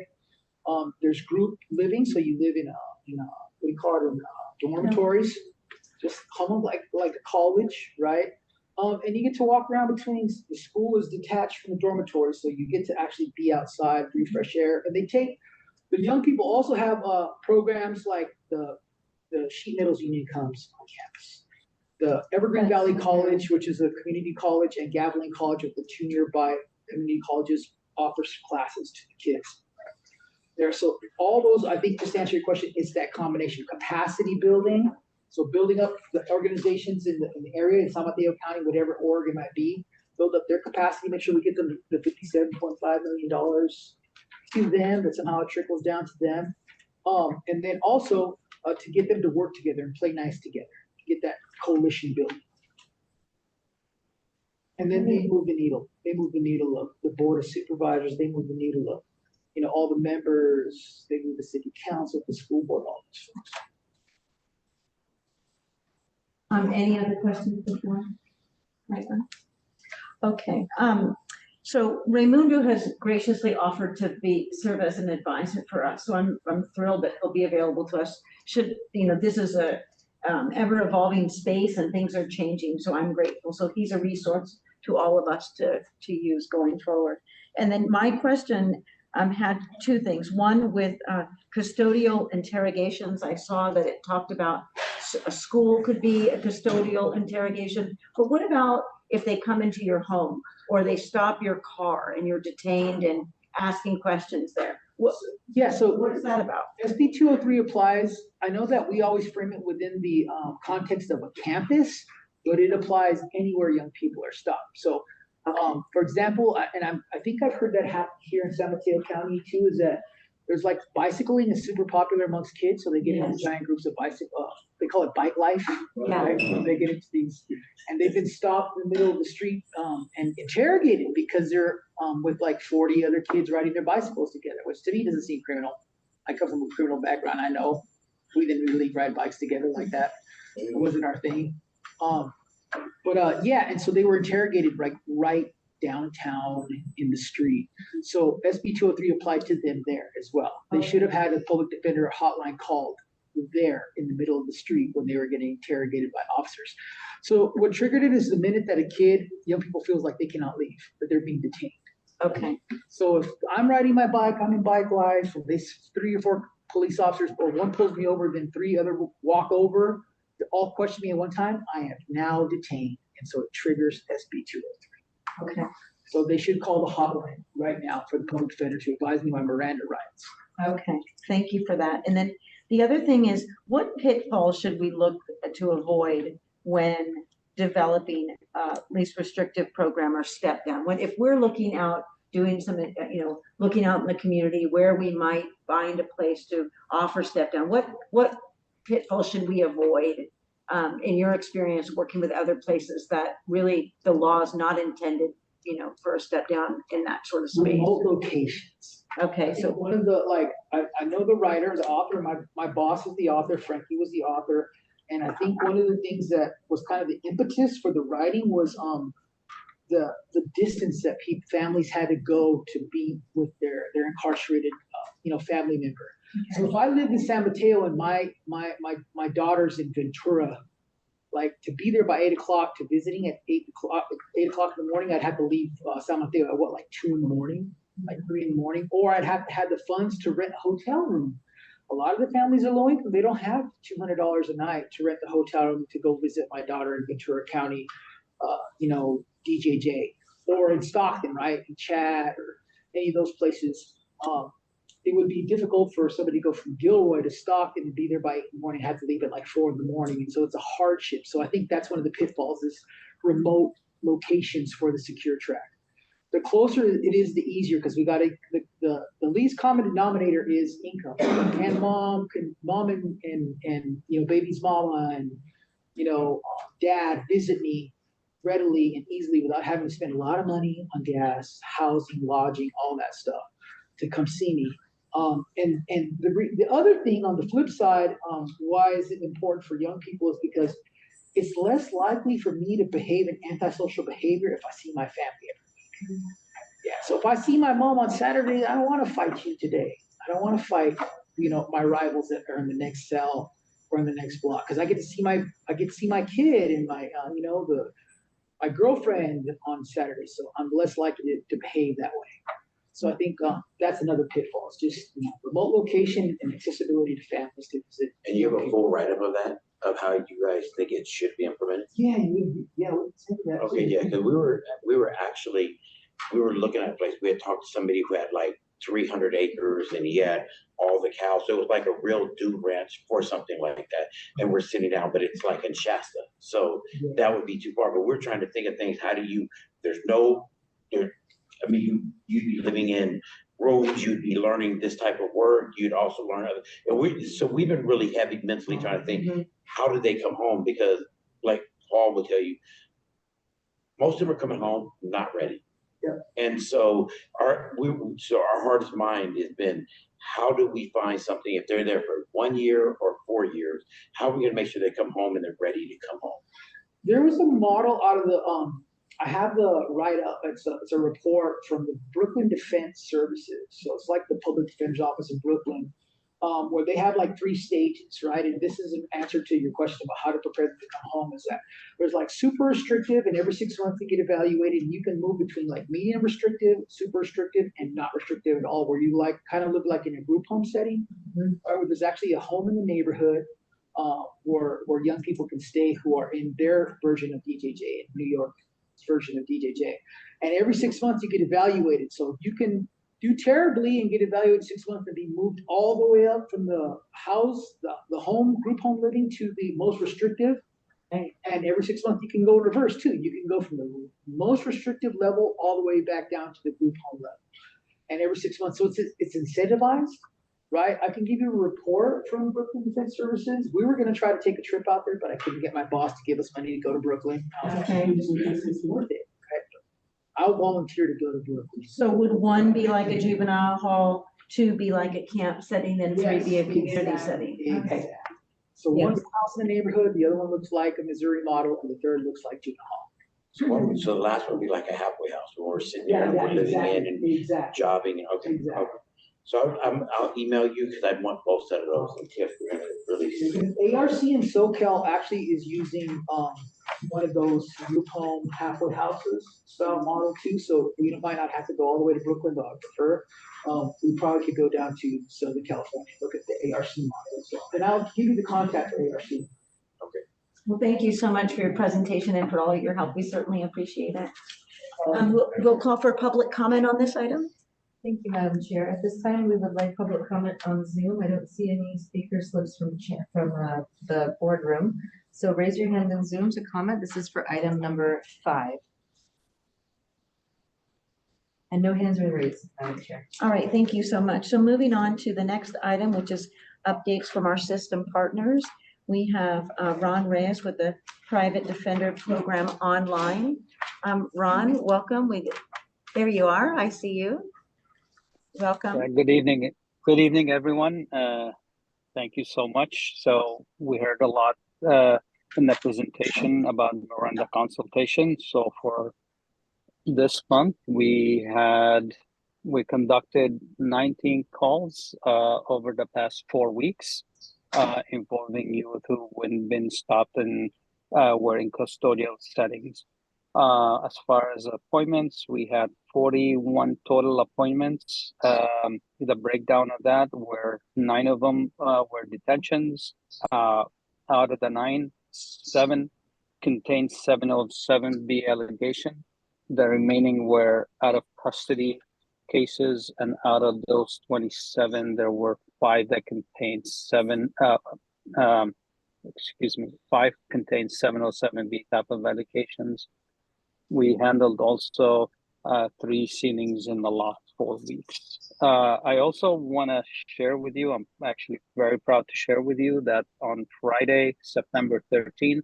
There's group living, so you live in what do you call it, dormitories, just almost like a college, right? And you get to walk around between, the school is detached from the dormitory, so you get to actually be outside, breathe fresh air. And the young people also have programs like the Sheet Metals Union comes on campus. The Evergreen Valley College, which is a community college, and Gavilan College, with the two nearby community colleges, offers classes to the kids there. So all those, I think, just to answer your question, is that combination of capacity building. So building up the organizations in the area, in San Mateo County, whatever org it might be, build up their capacity, make sure we get them the $57.5 million to them, that somehow it trickles down to them. And then also to get them to work together and play nice together, to get that coalition building. And then they move the needle. They move the needle of the board of supervisors. They move the needle of, all the members. They move the city council, the school board, all those folks. Any other questions before? Right. Okay. So Raimundo has graciously offered to serve as an advisor for us. So I'm thrilled that he'll be available to us. This is a ever evolving space and things are changing. So I'm grateful. So he's a resource to all of us to use going forward. And then my question had two things. One, with custodial interrogations, I saw that it talked about a school could be a custodial interrogation, but what about if they come into your home or they stop your car and you're detained and asking questions there? So What is that about? SB 203 applies. I know that we always frame it within the context of a campus, but it applies anywhere young people are stopped. So, for example, I think I've heard that happen here in San Mateo County too, is that there's like bicycling is super popular amongst kids, so they get into Yes. giant groups of bicycle. They call it bike life. Yeah. Right? They get into these, and they've been stopped in the middle of the street and interrogated because they're with like 40 other kids riding their bicycles together, which to me doesn't seem criminal. I come from a criminal background. I know we didn't really ride bikes together like that. It wasn't our thing. Yeah, and so they were interrogated right downtown in the street. So SB 203 applied to them there as well. They should have had a public defender hotline called there in the middle of the street when they were getting interrogated by officers. So what triggered it is the minute that a kid, young people feels like they cannot leave, that they're being detained. Okay. So if I'm riding my bike, I'm in bike life, and they 3 or 4 police officers, or one pulls me over, then 3 other walk over, they all question me at one time, I am now detained. And so it triggers SB 203. Okay. So they should call the hotline right now for the public defender to advise me my Miranda rights. Okay, thank you for that. And then the other thing is, what pitfalls should we look to avoid when developing a least restrictive program or step down? When, if we're looking out, doing some, looking out in the community where we might find a place to offer step down, what pitfalls should we avoid in your experience working with other places that really the law is not intended, for a step down in that sort of space? Remote locations. Okay, So so one of the, I know the writer, the author, my boss is the author, Frankie was the author. And I think one of the things that was kind of the impetus for the writing was the distance that families had to go to be with their incarcerated, family member. So if I lived in San Mateo and my daughter's in Ventura, like to be there by 8 o'clock to visiting at 8 o'clock in the morning, I'd have to leave San Mateo at like 2 in the morning, like 3 in the morning, or I'd have to have the funds to rent a hotel room. A lot of the families are low income. They don't have $200 a night to rent the hotel room to go visit my daughter in Ventura County, DJJ, or in Stockton, right? In Chad or any of those places. It would be difficult for somebody to go from Gilroy to Stockton and be there by 8 in the morning, have to leave at like 4 in the morning. And so it's a hardship. So I think that's one of the pitfalls is remote locations for the secure track. The closer it is, the easier, because we got the least common denominator is income. Can mom and baby's mama and dad visit me readily and easily without having to spend a lot of money on gas, housing, lodging, all that stuff to come see me. And the other thing on the flip side, why is it important for young people is because it's less likely for me to behave in antisocial behavior if I see my family every week. Yeah, so if I see my mom on Saturday, I don't want to fight you today. I don't want to fight, my rivals that are in the next cell or in the next block, because I get to see my kid and my girlfriend on Saturday, so I'm less likely to behave that way. So I think that's another pitfall. It's just remote location and accessibility to families to visit. And you have a full write-up of that, of how you guys think it should be implemented? Yeah, we can take that. Okay, yeah, because we were looking at a place. We had talked to somebody who had like 300 acres and he had all the cows. So it was like a real dude ranch for something like that. And we're sitting down, but it's like in Shasta. So that would be too far. But we're trying to think of things. How do you, you'd be living in rooms, you'd be learning this type of work, you'd also learn other, and we've been really heavy mentally trying to think, how do they come home? Because like Paul will tell you, most of them are coming home not ready. Yeah. And so our hardest mind has been, how do we find something if they're there for 1 year or 4 years? How are we gonna make sure they come home and they're ready to come home? There was a model out of the I have the write-up. It's a report from the Brooklyn Defense Services. So it's like the public defender's office in Brooklyn, where they have like 3 stages, right? And this is an answer to your question about how to prepare them to come home, is that there's like super restrictive, and every 6 months they get evaluated, and you can move between like medium restrictive, super restrictive, and not restrictive at all, where you like kind of live like in a group home setting, or where there's actually a home in the neighborhood where young people can stay who are in their version of DJJ in New York. Version of DJJ, and every 6 months you get evaluated. So you can do terribly and get evaluated 6 months and be moved all the way up from the house, the home, group home living to the most restrictive. And every 6 months you can go reverse too. You can go from the most restrictive level all the way back down to the group home level. and every 6 months, so it's incentivized, right? I can give you a report from Brooklyn Defense Services. We were gonna try to take a trip out there, but I couldn't get my boss to give us money to go to Brooklyn. I was like, Okay. it's worth it. I'll volunteer to go to Brooklyn. So would one be like a juvenile hall, two be like a camp setting, and three be a Yes, community exactly, setting? Okay. exactly. So Yeah. one's a house in the neighborhood, the other one looks like a Missouri model, and the third looks like juvenile hall. So the last one would be like a halfway house where we're sitting there and we're living in and Exactly. jobbing. Okay. Exactly. So I'll email you because I want both set of those and Tiff really. ARC in SoCal actually is using, one of those group home halfway houses style model too, so we might not have to go all the way to Brooklyn, but I prefer. We probably could go down to Southern California, look at the ARC model, so, and I'll give you the contact for ARC. Well, thank you so much for your presentation and for all your help. We certainly appreciate it. We'll call for public comment on this item. Thank you, Madam Chair. At this time, we would like public comment on Zoom. I don't see any speaker slips from the boardroom. So raise your hand in Zoom to comment. This is for item number 5. And no hands are raised, Madam Chair. All right, thank you so much. So moving on to the next item, which is updates from our system partners. We have Ron Reyes with the Private Defender Program online. Ron, welcome. There you are. I see you. Welcome. Good evening. Good evening, everyone. Thank you so much. So we heard a lot in the presentation about Miranda consultation. So for this month, we conducted 19 calls over the past 4 weeks involving youth who had been stopped and were in custodial settings. As far as appointments, we had 41 total appointments. The breakdown of that were 9 of them were detentions. Out of the 9, 7 contained 707B allegation. The remaining were out of custody cases, and out of those 27, there were 5 that contained 5 contained 707B type of allegations. We handled also 3 sealings in the last 4 weeks. I also want to share with you, I'm actually very proud to share with you that on Friday, September 13th,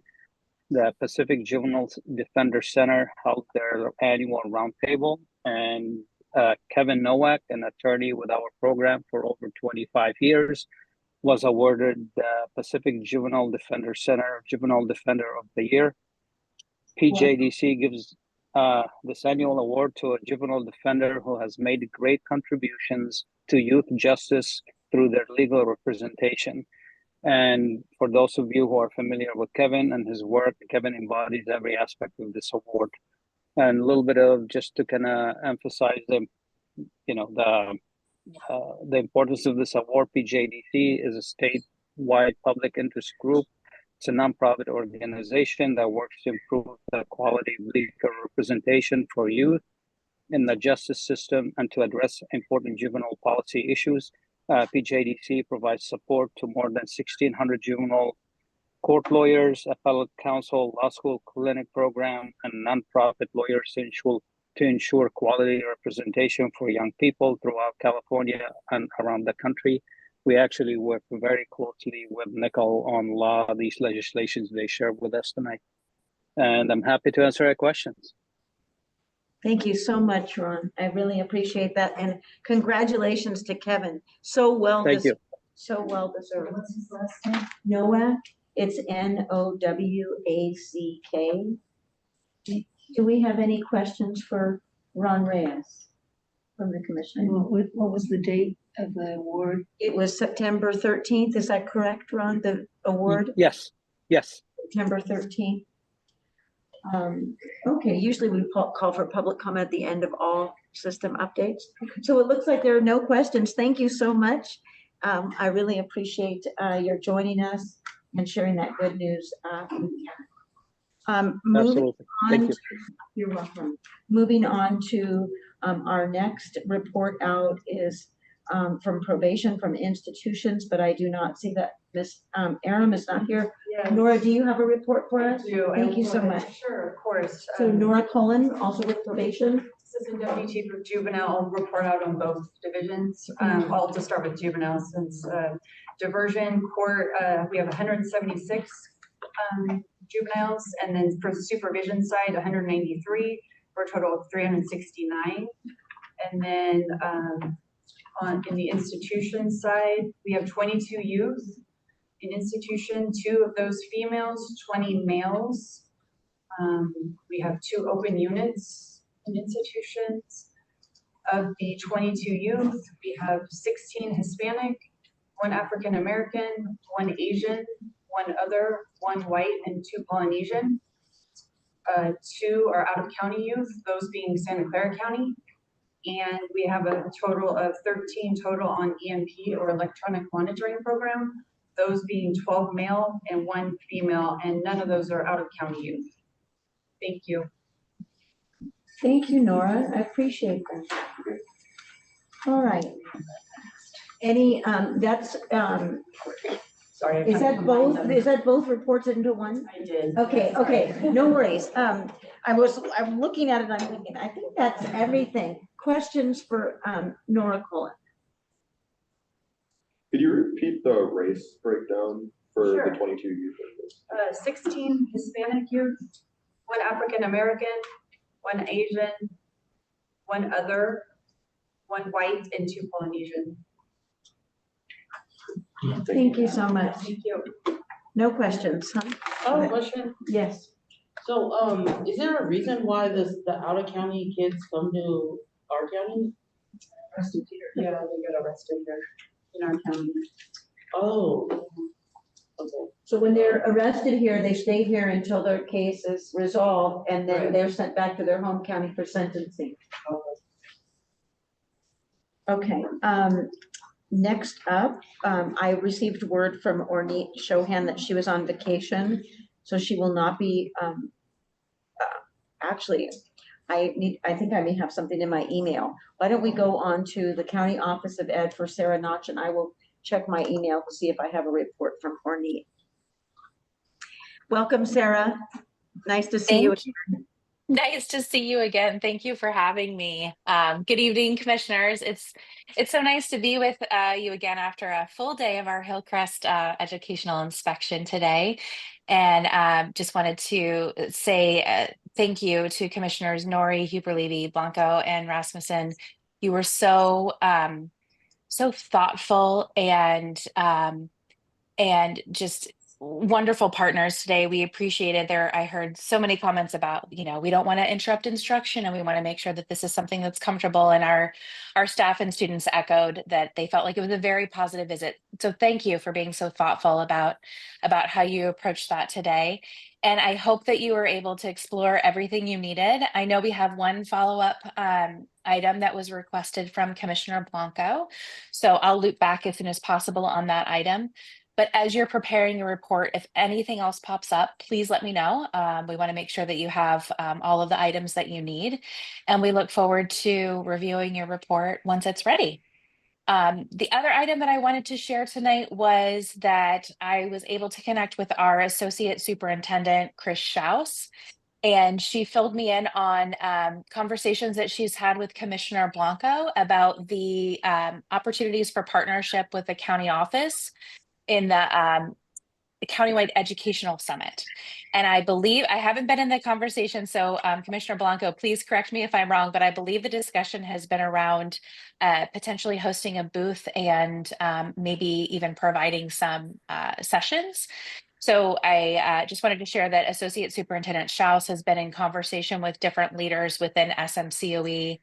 the Pacific Juvenile Defender Center held their annual roundtable, and Kevin Nowak, an attorney with our program for over 25 years, was awarded the Pacific Juvenile Defender Center Juvenile Defender of the Year. PJDC gives this annual award to a juvenile defender who has made great contributions to youth justice through their legal representation. And for those of you who are familiar with Kevin and his work, Kevin embodies every aspect of this award. And a little bit of just to kind of emphasize the importance of this award. PJDC is a statewide public interest group. It's a nonprofit organization that works to improve the quality of legal representation for youth in the justice system and to address important juvenile policy issues. PJDC provides support to more than 1,600 juvenile court lawyers, appellate counsel, law school clinic program, and nonprofit lawyers to ensure quality representation for young people throughout California and around the country. We actually work very closely with Nicole on a lot of these legislations they shared with us tonight. And I'm happy to answer your questions. Thank you so much, Ron. I really appreciate that. And congratulations to Kevin. So well Thank you. So well deserved. What's his last name? Nowak. It's Nowak. Do we have any questions for Ron Reyes from the commission? What was the date of the award? It was September 13th. Is that correct, Ron? The award? Yes. September 13th. Okay, usually we call for public comment at the end of all system updates. So it looks like there are no questions. Thank you so much. I really appreciate your joining us and sharing that good news. Absolutely. Thank you. You're welcome. Moving on to our next report out is from probation from institutions, but I do not see that Miss Aram is not here. Yes. Nora, do you have a report for us? I do. Thank you so much. Sure, of course. So Nora Cullen, also with probation. Assistant Deputy Chief of Juvenile, I'll report out on both divisions. I'll just start with juvenile since diversion court, we have 176 juveniles, and then for the supervision side, 193 for a total of 369. And then in the institution side, we have 22 youth in institution, 2 of those females, 20 males. We have 2 open units in institutions. Of the 22 youth, we have 16 Hispanic, 1 African American, 1 Asian, 1 other, 1 white, and 2 Polynesian. 2 are out of county youth, those being Santa Clara County. And we have a total of 13 total on EMP or electronic monitoring program, those being 12 male and 1 female, and none of those are out of county youth. Thank you. Thank you, Nora. I appreciate that. All right. Any, that's, Sorry. is that both reports into one? I did. Okay, okay, no worries. I'm looking at it, I'm thinking, I think that's everything. Questions for, Nora Cullen? Could you repeat the race breakdown for Sure. the 22 youth? 16 Hispanic youth, 1 African American, 1 Asian, 1 other, 1 white, and 2 Polynesian. Thank you so much. Thank you. No questions, huh? I have a question. Yes. So, is there a reason why the out of county kids come to our county? Arrested here. Yeah, they got arrested here in our county. Oh. Okay. So when they're arrested here, they stay here until their case is resolved, and then Right. they're sent back to their home county for sentencing. Okay, next up, I received word from Ornette Shohan that she was on vacation, so she will not be, actually, I think I may have something in my email. Why don't we go on to the County Office of Ed for Sarah Notch, and I will check my email to see if I have a report from Ornette. Welcome, Sarah. Nice to see you. Nice to see you again. Thank you for having me. Good evening, commissioners. It's so nice to be with you again after a full day of our Hillcrest educational inspection today. And just wanted to say thank you to Commissioners Nori, Huber-Levy, Blanco, and Rasmussen. You were so thoughtful and just wonderful partners today. We appreciated I heard so many comments about, we don't want to interrupt instruction and we want to make sure that this is something that's comfortable. And our staff and students echoed that they felt like it was a very positive visit. So thank you for being so thoughtful about how you approached that today. And I hope that you were able to explore everything you needed. I know we have one follow-up item that was requested from Commissioner Blanco. So I'll loop back as soon as possible on that item. But as you're preparing your report, if anything else pops up, please let me know. We want to make sure that you have all of the items that you need. And we look forward to reviewing your report once it's ready. The other item that I wanted to share tonight was that I was able to connect with our Associate Superintendent, Chris Schaus, and she filled me in on conversations that she's had with Commissioner Blanco about the opportunities for partnership with the county office in the Countywide Educational Summit. And I believe, I haven't been in the conversation, so Commissioner Blanco, please correct me if I'm wrong, but I believe the discussion has been around potentially hosting a booth and maybe even providing some sessions. So I just wanted to share that Associate Superintendent Schaus has been in conversation with different leaders within SMCOE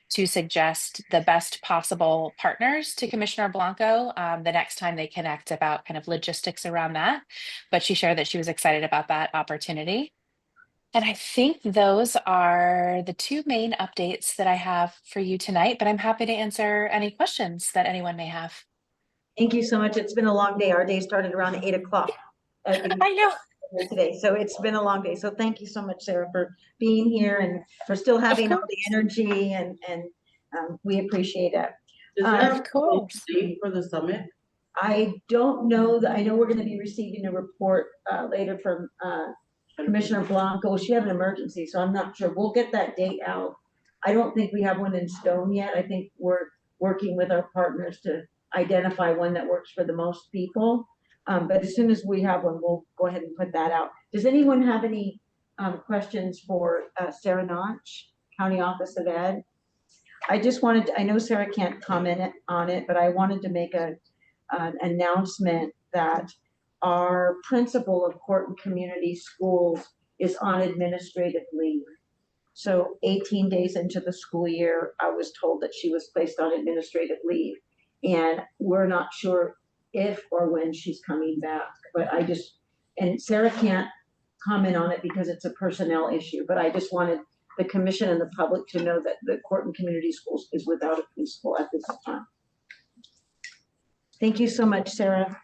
to suggest the best possible partners to Commissioner Blanco the next time they connect about kind of logistics around that. But she shared that she was excited about that opportunity. And I think those are the 2 main updates that I have for you tonight, but I'm happy to answer any questions that anyone may have. Thank you so much. It's been a long day. Our day started around 8 o'clock. I know. Today, so it's been a long day. So thank you so much, Sarah, for being here and for still having all the energy, and we appreciate it. Is there Of course. a date for the summit? I don't know that. I know we're going to be receiving a report later from Commissioner Blanco. She had an emergency, so I'm not sure. We'll get that date out I don't think we have one in stone yet. I think we're working with our partners to identify one that works for the most people. But as soon as we have one, we'll go ahead and put that out. Does anyone have any questions for Sarah Notch, County Office of Ed? I just wanted to, I know Sarah can't comment on it, but I wanted to make an announcement that our principal of Corton Community Schools is on administrative leave. So 18 days into the school year, I was told that she was placed on administrative leave. And we're not sure if or when she's coming back, but and Sarah can't comment on it because it's a personnel issue, but I just wanted the commission and the public to know that the Corton Community Schools is without a principal at this time. Thank you so much, Sarah.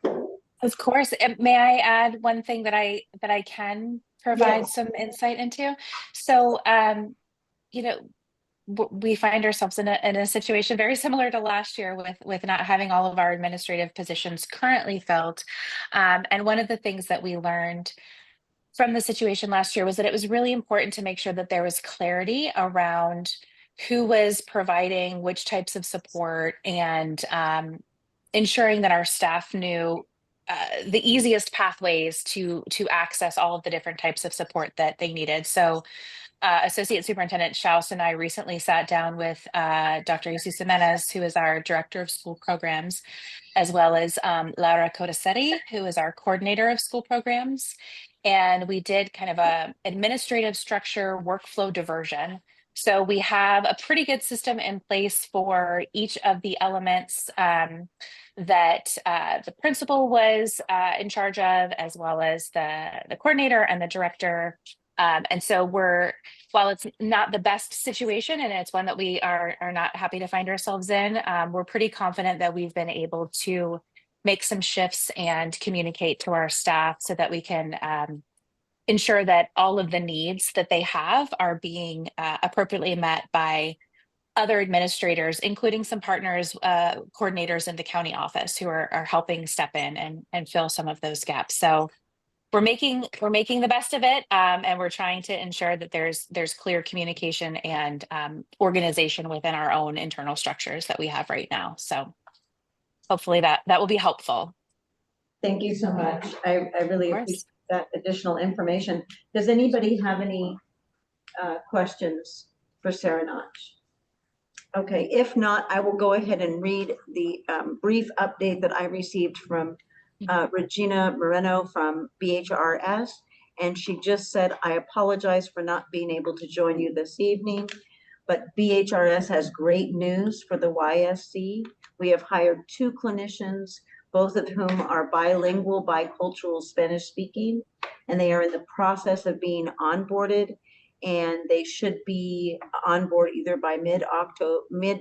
Of course. May I add one thing that I can provide Yes. some insight into? So, you know, we find ourselves in a situation very similar to last year with not having all of our administrative positions currently filled. And one of the things that we learned from the situation last year was that it was really important to make sure that there was clarity around who was providing which types of support, and ensuring that our staff knew the easiest pathways to access all of the different types of support that they needed. So Associate Superintendent Schaus and I recently sat down with Dr. Jesus Jimenez, who is our Director of School Programs, as well as Laura Codassetti, who is our Coordinator of School Programs. And we did kind of a administrative structure workflow diversion. So we have a pretty good system in place for each of the elements that the principal was in charge of, as well as the coordinator and the director. And so while it's not the best situation, and it's one that we are not happy to find ourselves in, we're pretty confident that we've been able to make some shifts and communicate to our staff so that we can ensure that all of the needs that they have are being appropriately met by other administrators, including some partners, coordinators in the county office who are helping step in and fill some of those gaps. So we're making the best of it, and we're trying to ensure that there's clear communication and organization within our own internal structures that we have right now. So hopefully that will be helpful. Thank you so much. I really appreciate that additional information. Does anybody have any questions for Sarah Notch? Okay, if not, I will go ahead and read the brief update that I received from Regina Moreno from BHRS. And she just said, I apologize for not being able to join you this evening, but BHRS has great news for the YSC. We have hired 2 clinicians, both of whom are bilingual, bicultural Spanish speaking, and they are in the process of being onboarded, and they should be on board either by mid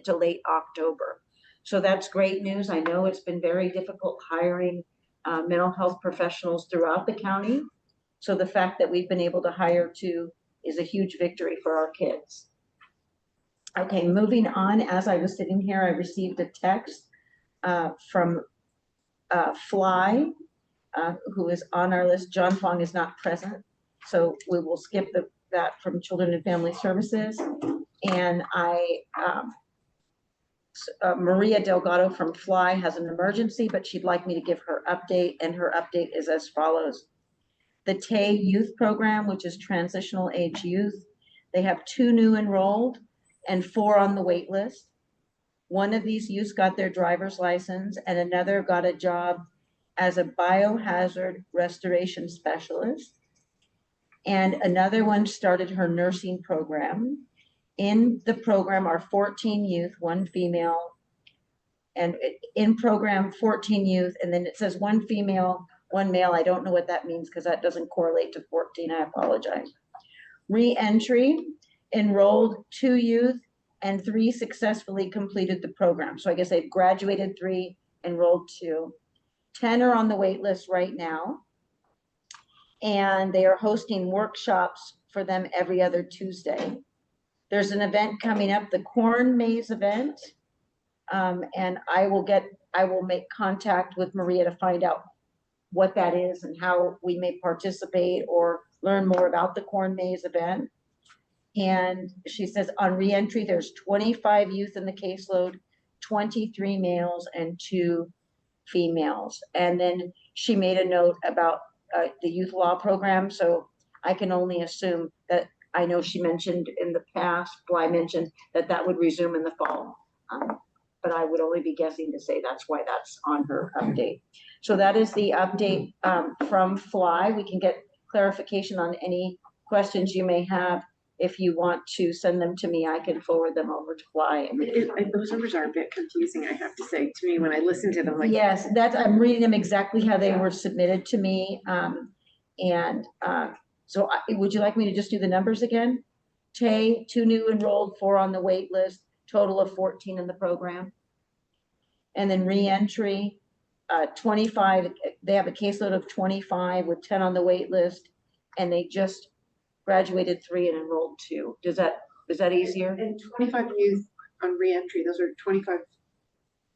to late October. So that's great news. I know it's been very difficult hiring mental health professionals throughout the county. So the fact that we've been able to hire 2 is a huge victory for our kids. Okay, moving on. As I was sitting here, I received a text from Fly, who is on our list. John Fong is not present, so we will skip that from Children and Family Services. And Maria Delgado from Fly has an emergency, but she'd like me to give her update, and her update is as follows. The TAY Youth Program, which is Transitional Age Youth, they have 2 new enrolled and 4 on the wait list. One of these youths got their driver's license, and another got a job as a biohazard restoration specialist. And another one started her nursing program. In the program are 14 youth, 1 female, and in program 14 youth, and then it says 1 female, 1 male. I don't know what that means because that doesn't correlate to 14. I apologize. Re-entry, enrolled 2 youth and 3 successfully completed the program. So I guess they've graduated 3, enrolled 2. 10 are on the wait list right now. And they are hosting workshops for them every other Tuesday. There's an event coming up, the Corn Maze event. And I will make contact with Maria to find out what that is and how we may participate or learn more about the Corn Maze event. And she says on reentry, there's 25 youth in the caseload, 23 males and 2 females. And then she made a note about the youth law program. So I can only assume that, I know she mentioned in the past, Bly mentioned that that would resume in the fall. But I would only be guessing to say that's why that's on her update. So that is the update from Fly. We can get clarification on any questions you may have. If you want to send them to me, I can forward them over to Fly. Those numbers are a bit confusing, I have to say, to me when I listen to them. Like, yes, I'm reading them exactly how they were submitted to me. So would you like me to just do the numbers again? Tay, 2 new enrolled, 4 on the wait list, total of 14 in the program. And then reentry, 25, they have a caseload of 25 with 10 on the wait list, and they just graduated 3 and enrolled 2. Is that easier? And 25 youth on reentry, those are 25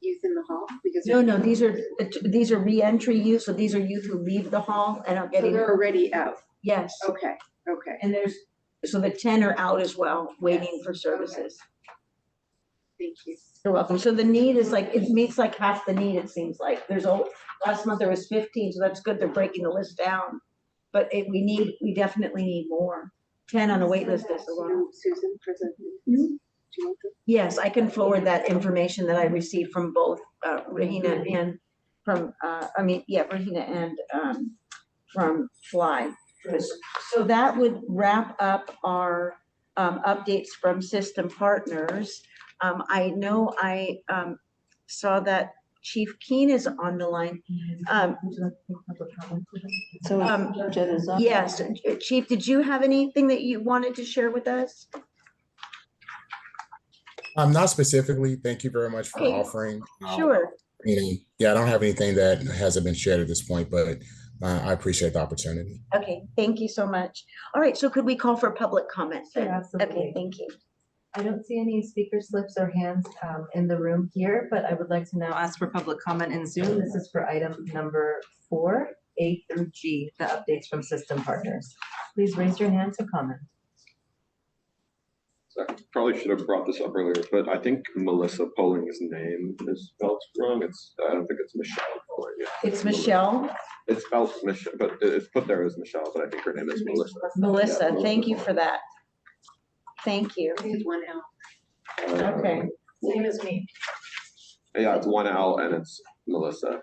youth in the hall? Because No, these are reentry youth, so these are youth who leave the hall and are getting. So they're already out? Yes. Okay. And so the 10 are out as well, waiting for services. Thank you. You're welcome. So the need is like, it meets like half the need, it seems like. Last month there was 15, so that's good. They're breaking the list down. But we definitely need more. 10 on a wait list is a lot. Susan, present. Yes, I can forward that information that I received from both Rahina and Rahina and from Fly. So that would wrap up our updates from system partners. I know I saw that Chief Keen is on the line. Yes, Chief, did you have anything that you wanted to share with us? Not specifically. Thank you very much for offering. Sure. Yeah, I don't have anything that hasn't been shared at this point, but I appreciate the opportunity. Okay, thank you so much. All right, so could we call for public comment then? Sure, absolutely. Okay, thank you. I don't see any speaker slips or hands in the room here, but I would like to now ask for public comment in Zoom. This is for item number 4, A through G, the updates from system partners. Please raise your hand to comment. So I probably should have brought this up earlier, but I think Melissa Polling's name is spelled wrong. I don't think it's Michelle Polling. It's Michelle. It's spelled Michelle, but it's put there as Michelle, but I think her name is Melissa. Melissa, thank you for that. Thank you. I think it's 1 L. Okay. Same as me. Yeah, it's 1 L and it's Melissa.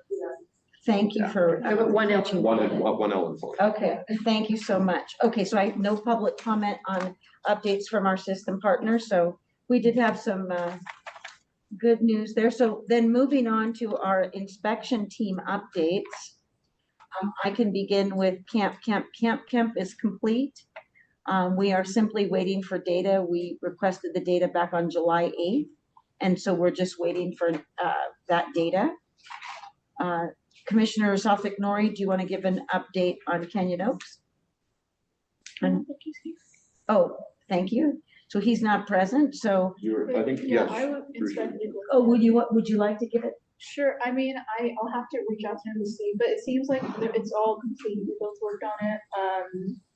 Thank you for. 1 L. 1 L and 4. Okay, thank you so much. Okay, so I have no public comment on updates from our system partners. So we did have some good news there. So then moving on to our inspection team updates. I can begin with Camp is complete. We are simply waiting for data. We requested the data back on July 8th. And so we're just waiting for that data. Commissioner Safik-Nori, do you want to give an update on Canyon Oaks? Oh, thank you. So he's not present, so. I think, Yeah, yes. I would inspect it. Oh, would you like to give it? Sure, I mean, I'll have to reach out to him to see, but it seems like it's all complete, we both worked on it.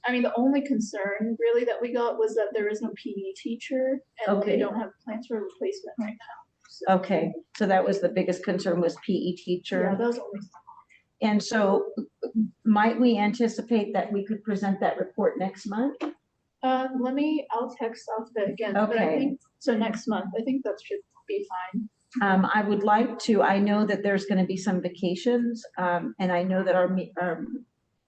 I mean, the only concern really that we got was that there is no PE teacher and Okay. they don't have plans for a replacement right now. So, Okay, so that was the biggest concern, was PE teacher. yeah, that was only. And so might we anticipate that we could present that report next month? I'll text off that again, but I Okay. think, so next month, I think that should be fine. I would like to, I know that there's going to be some vacations, and I know that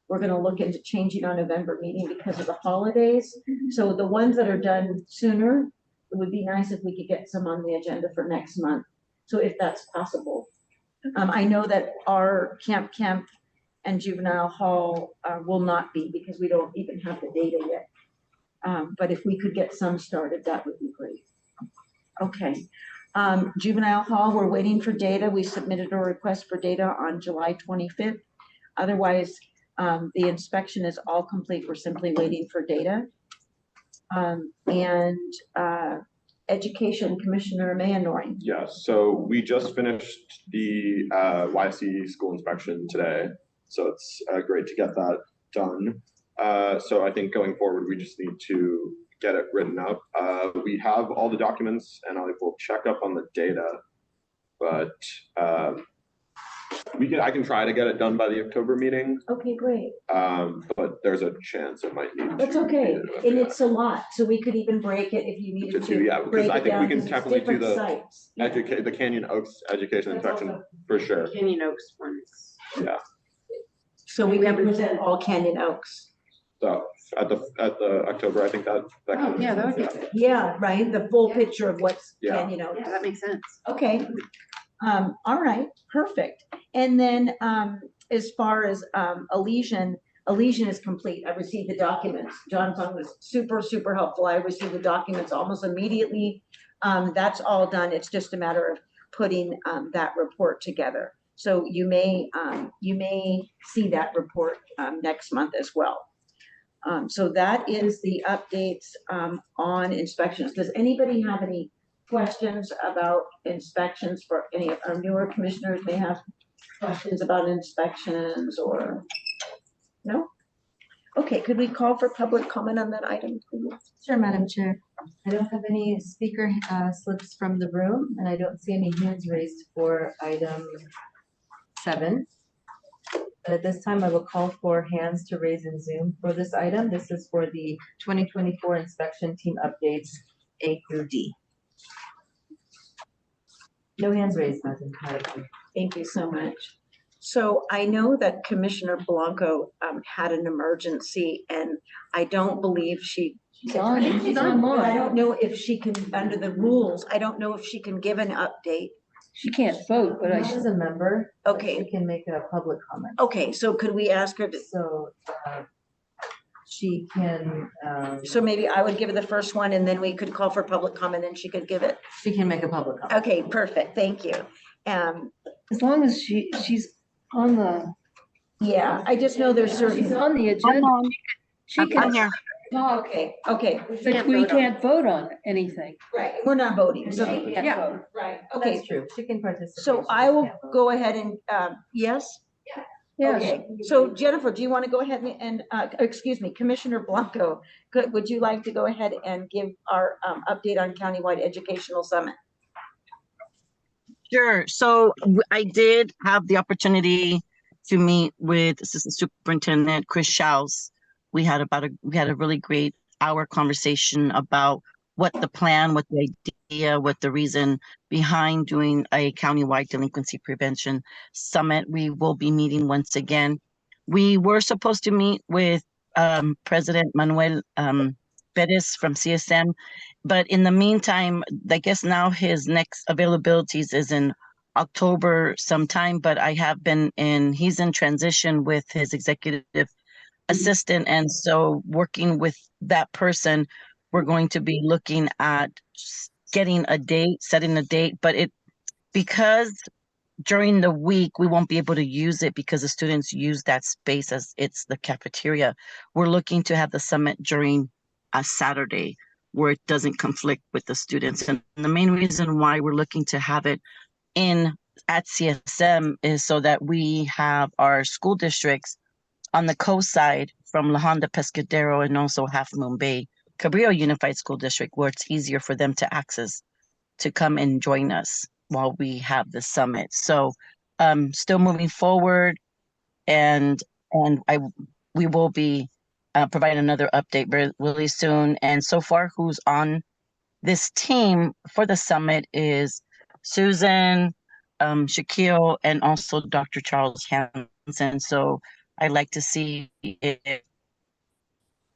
we're going to look into changing our November meeting because of the holidays. So the ones that are done sooner, it would be nice if we could get some on the agenda for next month. So if that's possible. I know that our camp and juvenile hall will not be because we don't even have the data yet. But if we could get some started, that would be great. Okay. Juvenile hall, we're waiting for data. We submitted a request for data on July 25th. Otherwise, the inspection is all complete. We're simply waiting for data. Education Commissioner Mayanori. Yes, so we just finished the YC school inspection today. So it's great to get that done. So I think going forward, we just need to get it written up. We have all the documents and I will check up on the data, but I can try to get it done by the October meeting. Okay, great. But there's a chance it might need. That's okay. And it's a lot, so we could even break it if you needed to. Yeah, because break I it think we down, can 'cause it's definitely do different the sites. Yeah. the Canyon Oaks education inspection for sure. Canyon Oaks ones. Yeah. So we can present all Canyon Oaks. So at the October, I think that kind of Yeah, that would be makes good. Yeah, right, the full picture of what's Yeah. Canyon Oaks. Yeah, that makes sense. Okay, all right, perfect. And then, as far as, Elysian is complete. I received the documents. Jonathan was super, super helpful. I received the documents almost immediately. That's all done. It's just a matter of putting, that report together. So you may see that report, next month as well. So that is the updates, on inspections. Does anybody have any questions about inspections for any of our newer commissioners may have questions about inspections or, no? Okay, could we call for public comment on that item, please? Sure, Madam Chair. I don't have any speaker slips from the room, and I don't see any hands raised for item 7. But at this time, I will call for hands to raise in Zoom for this item. This is for the 2024 inspection team updates A through D. No hands raised, Madam Chair. Thank you so much. So I know that Commissioner Blanco had an emergency, and I don't believe she's on I don't know if she can, under the rules, I don't know if she can give an update. She can't vote, but Not as a member, but Okay. she can make a public comment. Okay, so could we ask her to, So she can, so maybe I would give her the first one and then we could call for public comment and she could give it? she can make a public comment. Okay, perfect, thank you. as long as she's on the, Yeah, I just know there's she's certain, on the agenda, she can I'm here. talk, okay, but we can't vote on anything. right, we're not voting, so, Yeah. right, okay. That's true. She can participate. So she I just will can't vote. go ahead and, yes? Yeah, Okay, so Jennifer, do you want to go ahead and, excuse me, Commissioner Blanco, would you like to go ahead and give our update on countywide educational summit? Sure. So I did have the opportunity to meet with Assistant Superintendent Chris Schaus. We had a really great hour conversation about what the plan, what the idea, what the reason behind doing a countywide delinquency prevention summit. We will be meeting once again. We were supposed to meet with President Manuel Perez from CSM, but in the meantime, I guess now his next availabilities is in October sometime, but he's in transition with his executive assistant. And so working with that person, we're going to be looking at setting a date, but because during the week, we won't be able to use it because the students use that space as it's the cafeteria. We're looking to have the summit during a Saturday where it doesn't conflict with the students. And the main reason why we're looking to have it at CSM is so that we have our school districts on the coast side from La Honda, Pescadero, and also Half Moon Bay, Cabrillo Unified School District, where it's easier for them to access to come and join us while we have the summit. So still moving forward, and we will be providing another update really soon. And so far, who's on this team for the summit is Susan, Shaquille, and also Dr. Charles Hansen. So I'd like to see a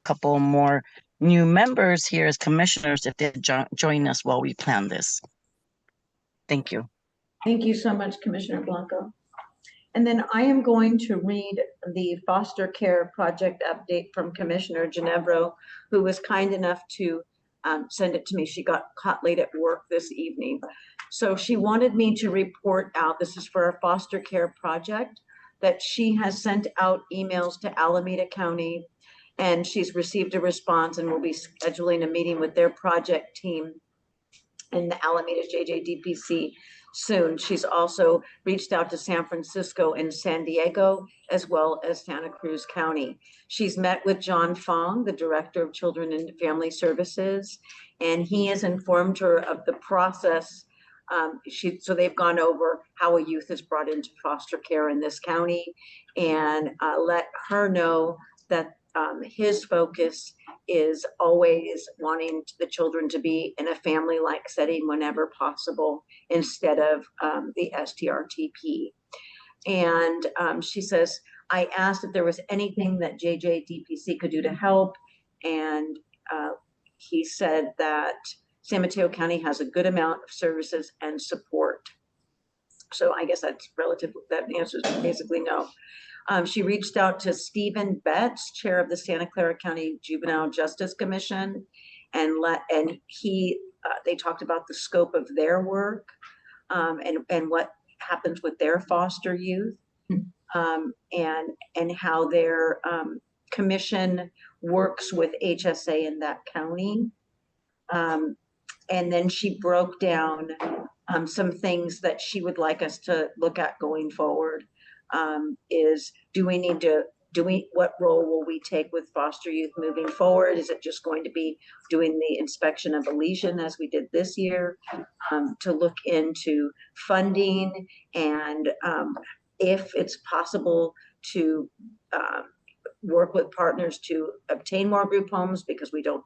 couple more new members here as commissioners if they join us while we plan this. Thank you. Thank you so much, Commissioner Blanco. And then I am going to read the foster care project update from Commissioner Ginevro, who was kind enough to send it to me. She got caught late at work this evening. So she wanted me to report out, this is for our foster care project, that she has sent out emails to Alameda County, and she's received a response and will be scheduling a meeting with their project team in the Alameda JJDPC soon. She's also reached out to San Francisco and San Diego, as well as Santa Cruz County. She's met with John Fong, the Director of Children and Family Services, and he has informed her of the process. So they've gone over how a youth is brought into foster care in this county, and let her know that his focus is always wanting the children to be in a family-like setting whenever possible, instead of the STRTP. And she says, I asked if there was anything that JJDPC could do to help, and he said that San Mateo County has a good amount of services and support. So I guess that's relative, that answer is basically no. She reached out to Stephen Betts, chair of the Santa Clara County Juvenile Justice Commission, and they talked about the scope of their work, and what happens with their foster youth, and how their commission works with HSA in that county. And then she broke down some things that she would like us to look at going forward. Is what role will we take with foster youth moving forward? Is it just going to be doing the inspection of a lesion as we did this year? To look into funding, and if it's possible to work with partners to obtain more group homes, because we don't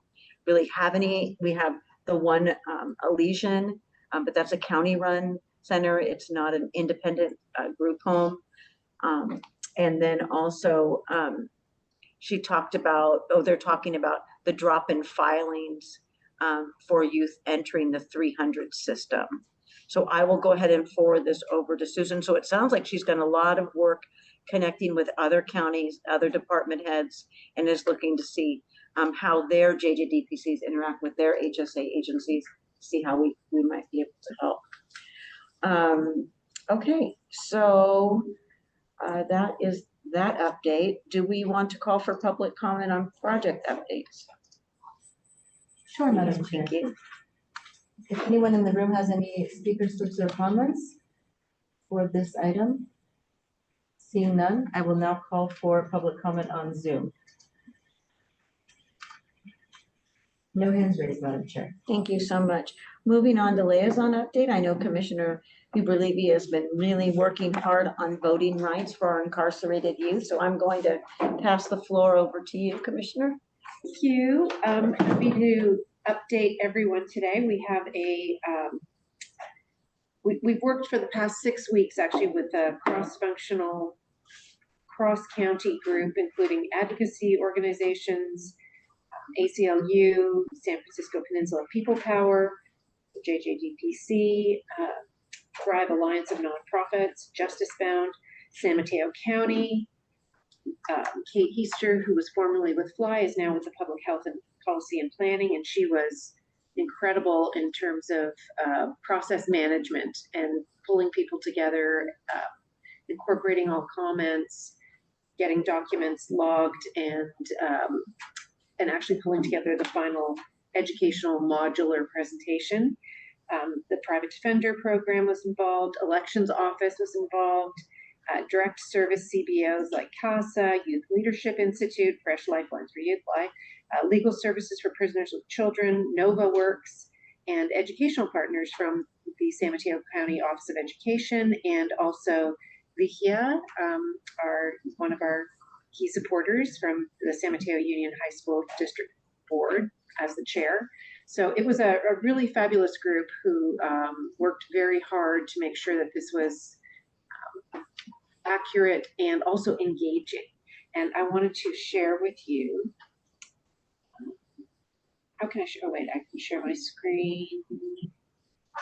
really have any. We have the one Elysian, but that's a county-run center. It's not an independent group home. And then also she talked about, they're talking about the drop in filings for youth entering the 300 system. So I will go ahead and forward this over to Susan. So it sounds like she's done a lot of work connecting with other counties, other department heads, and is looking to see how their JJDPCs interact with their HSA agencies, see how we might be able to help. Okay, so that is that update. Do we want to call for public comment on project updates? Sure, Madam Chair. Thank you. If anyone in the room has any speakers or comments for this item, seeing none, I will now call for public comment on Zoom. No hands raised, Madam Chair. Thank you so much. Moving on to liaison update. I know Commissioner Huber-Levy has been really working hard on voting rights for our incarcerated youth. So I'm going to pass the floor over to you, Commissioner. Thank you. I'm happy to update everyone today. We have we've worked for the past 6 weeks actually with a cross-functional, cross-county group, including advocacy organizations, ACLU, San Francisco Peninsula People Power, JJDPC, Thrive Alliance of Nonprofits, Justice Bound, San Mateo County. Kate Easter, who was formerly with FLY, is now with the Public Health and Policy and Planning, and she was incredible in terms of process management and pulling people together, incorporating all comments, getting documents logged, and actually pulling together the final educational modular presentation. The private defender program was involved, elections office was involved, direct service CBOs like CASA, Youth Leadership Institute, Fresh Lifelines for Youth, legal services for prisoners with children, Nova Works, and educational partners from the San Mateo County Office of Education, and also Vigia, one of our key supporters from the San Mateo Union High School District Board as the chair. So it was a really fabulous group who worked very hard to make sure that this was accurate and also engaging. And I wanted to share with you, how can I share? Oh wait, I can share my screen.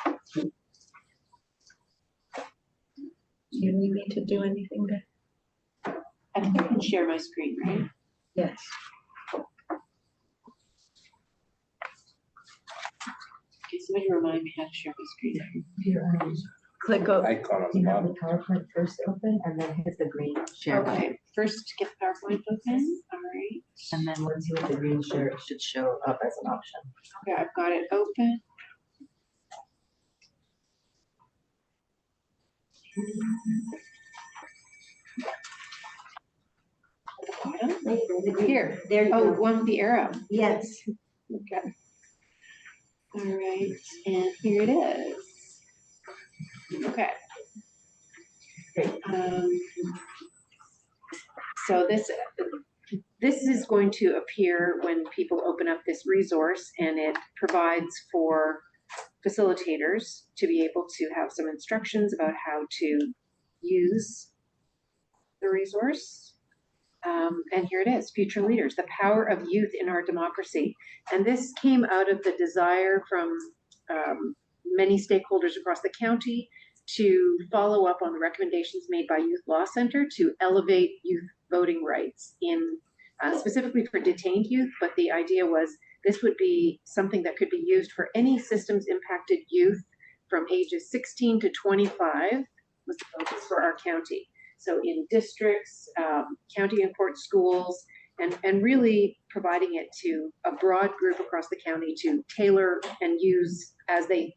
Do you need me to do anything to? I think I can share my screen, right? Yes. Okay, somebody remind me how to share my screen. Click on icon on Do the you have the bottom. PowerPoint first open and then hit the green share button? Okay, first get the PowerPoint open. All right. And then once you hit the green share, it should show up as an option. Okay, I've got it open. Here, There oh, one with the arrow. Yes. Okay. All right, and here it is. Okay. So this is going to appear when people open up this resource, and it provides for facilitators to be able to have some instructions about how to use the resource. And here it is, Future Leaders, the Power of Youth in Our Democracy. And this came out of the desire from many stakeholders across the county to follow up on the recommendations made by Youth Law Center to elevate youth voting rights in specifically for detained youth. But the idea was this would be something that could be used for any systems impacted youth from ages 16 to 25 was the focus for our county. So in districts, county and court schools, and really providing it to a broad group across the county to tailor and use as they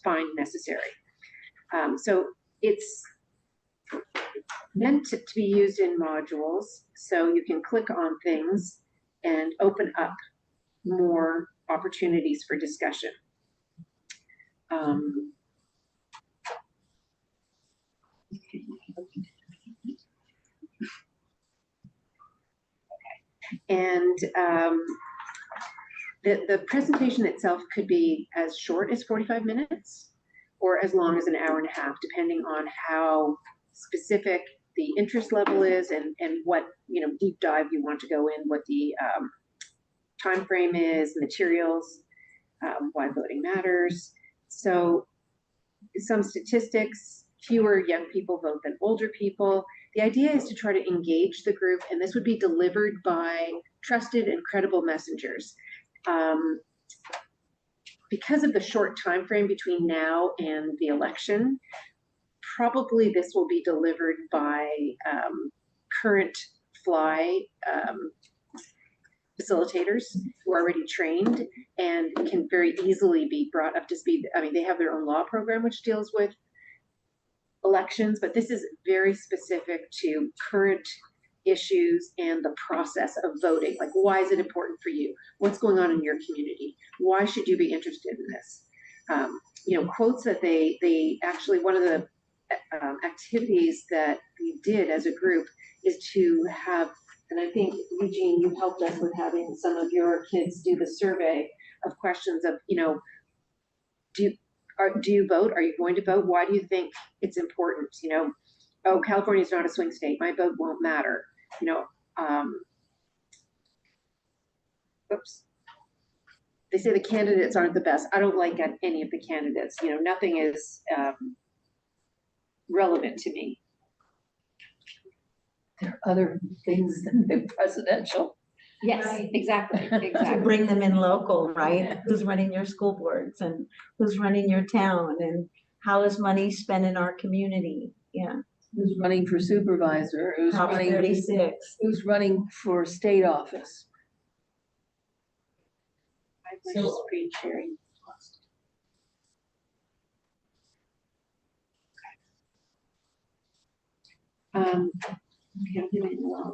find necessary. So it's meant to be used in modules, so you can click on things and open up more opportunities for discussion. And the presentation itself could be as short as 45 minutes or as long as an hour and a half, depending on how specific the interest level is and what deep dive you want to go in, what the time frame is, materials, why voting matters. So some statistics, fewer young people vote than older people. The idea is to try to engage the group, and this would be delivered by trusted and credible messengers. Because of the short time frame between now and the election, probably this will be delivered by current FLY facilitators who are already trained and can very easily be brought up to speed. I mean, they have their own law program which deals with elections, but this is very specific to current issues and the process of voting. Like, why is it important for you? What's going on in your community? Why should you be interested in this? Quotes that they actually, one of the activities that we did as a group is to have, and I think Eugene, you helped us with having some of your kids do the survey of questions of, do you vote? Are you going to vote? Why do you think it's important? Oh, California is not a swing state. My vote won't matter. Oops. They say the candidates aren't the best. I don't like any of the candidates. Nothing is relevant to me. There are other things than the presidential. Yes, exactly. To bring them in local, right? Who's running your school boards and who's running your town and how is money spent in our community? Yeah. Who's running for supervisor? Who's Prop running 36. Who's running for state office? I'm just screen sharing. We have a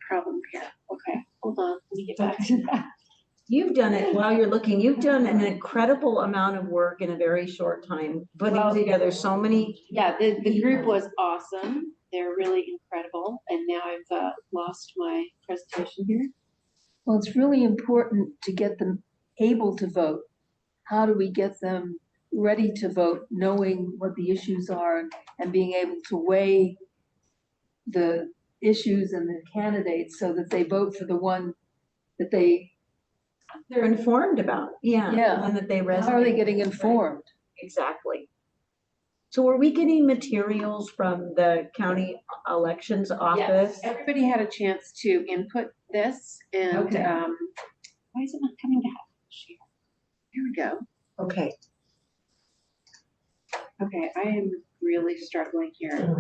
problem here. Okay, hold on. Let me get back to that. You've done it while you're looking. You've done an incredible amount of work in a very short time, putting together so many. Yeah, the group was awesome. They're really incredible. And now I've lost my presentation here. Well, it's really important to get them able to vote. How do we get them ready to vote, knowing what the issues are and being able to weigh the issues and the candidates so that they vote for the one that they're informed about? Yeah. Yeah. The one that they resonate. How are they getting informed? Exactly. So are we getting materials from the county elections office? Yes, everybody had a chance to input this, and Okay. Why is it not coming to share? Here we go. Okay. Okay, I am really struggling here.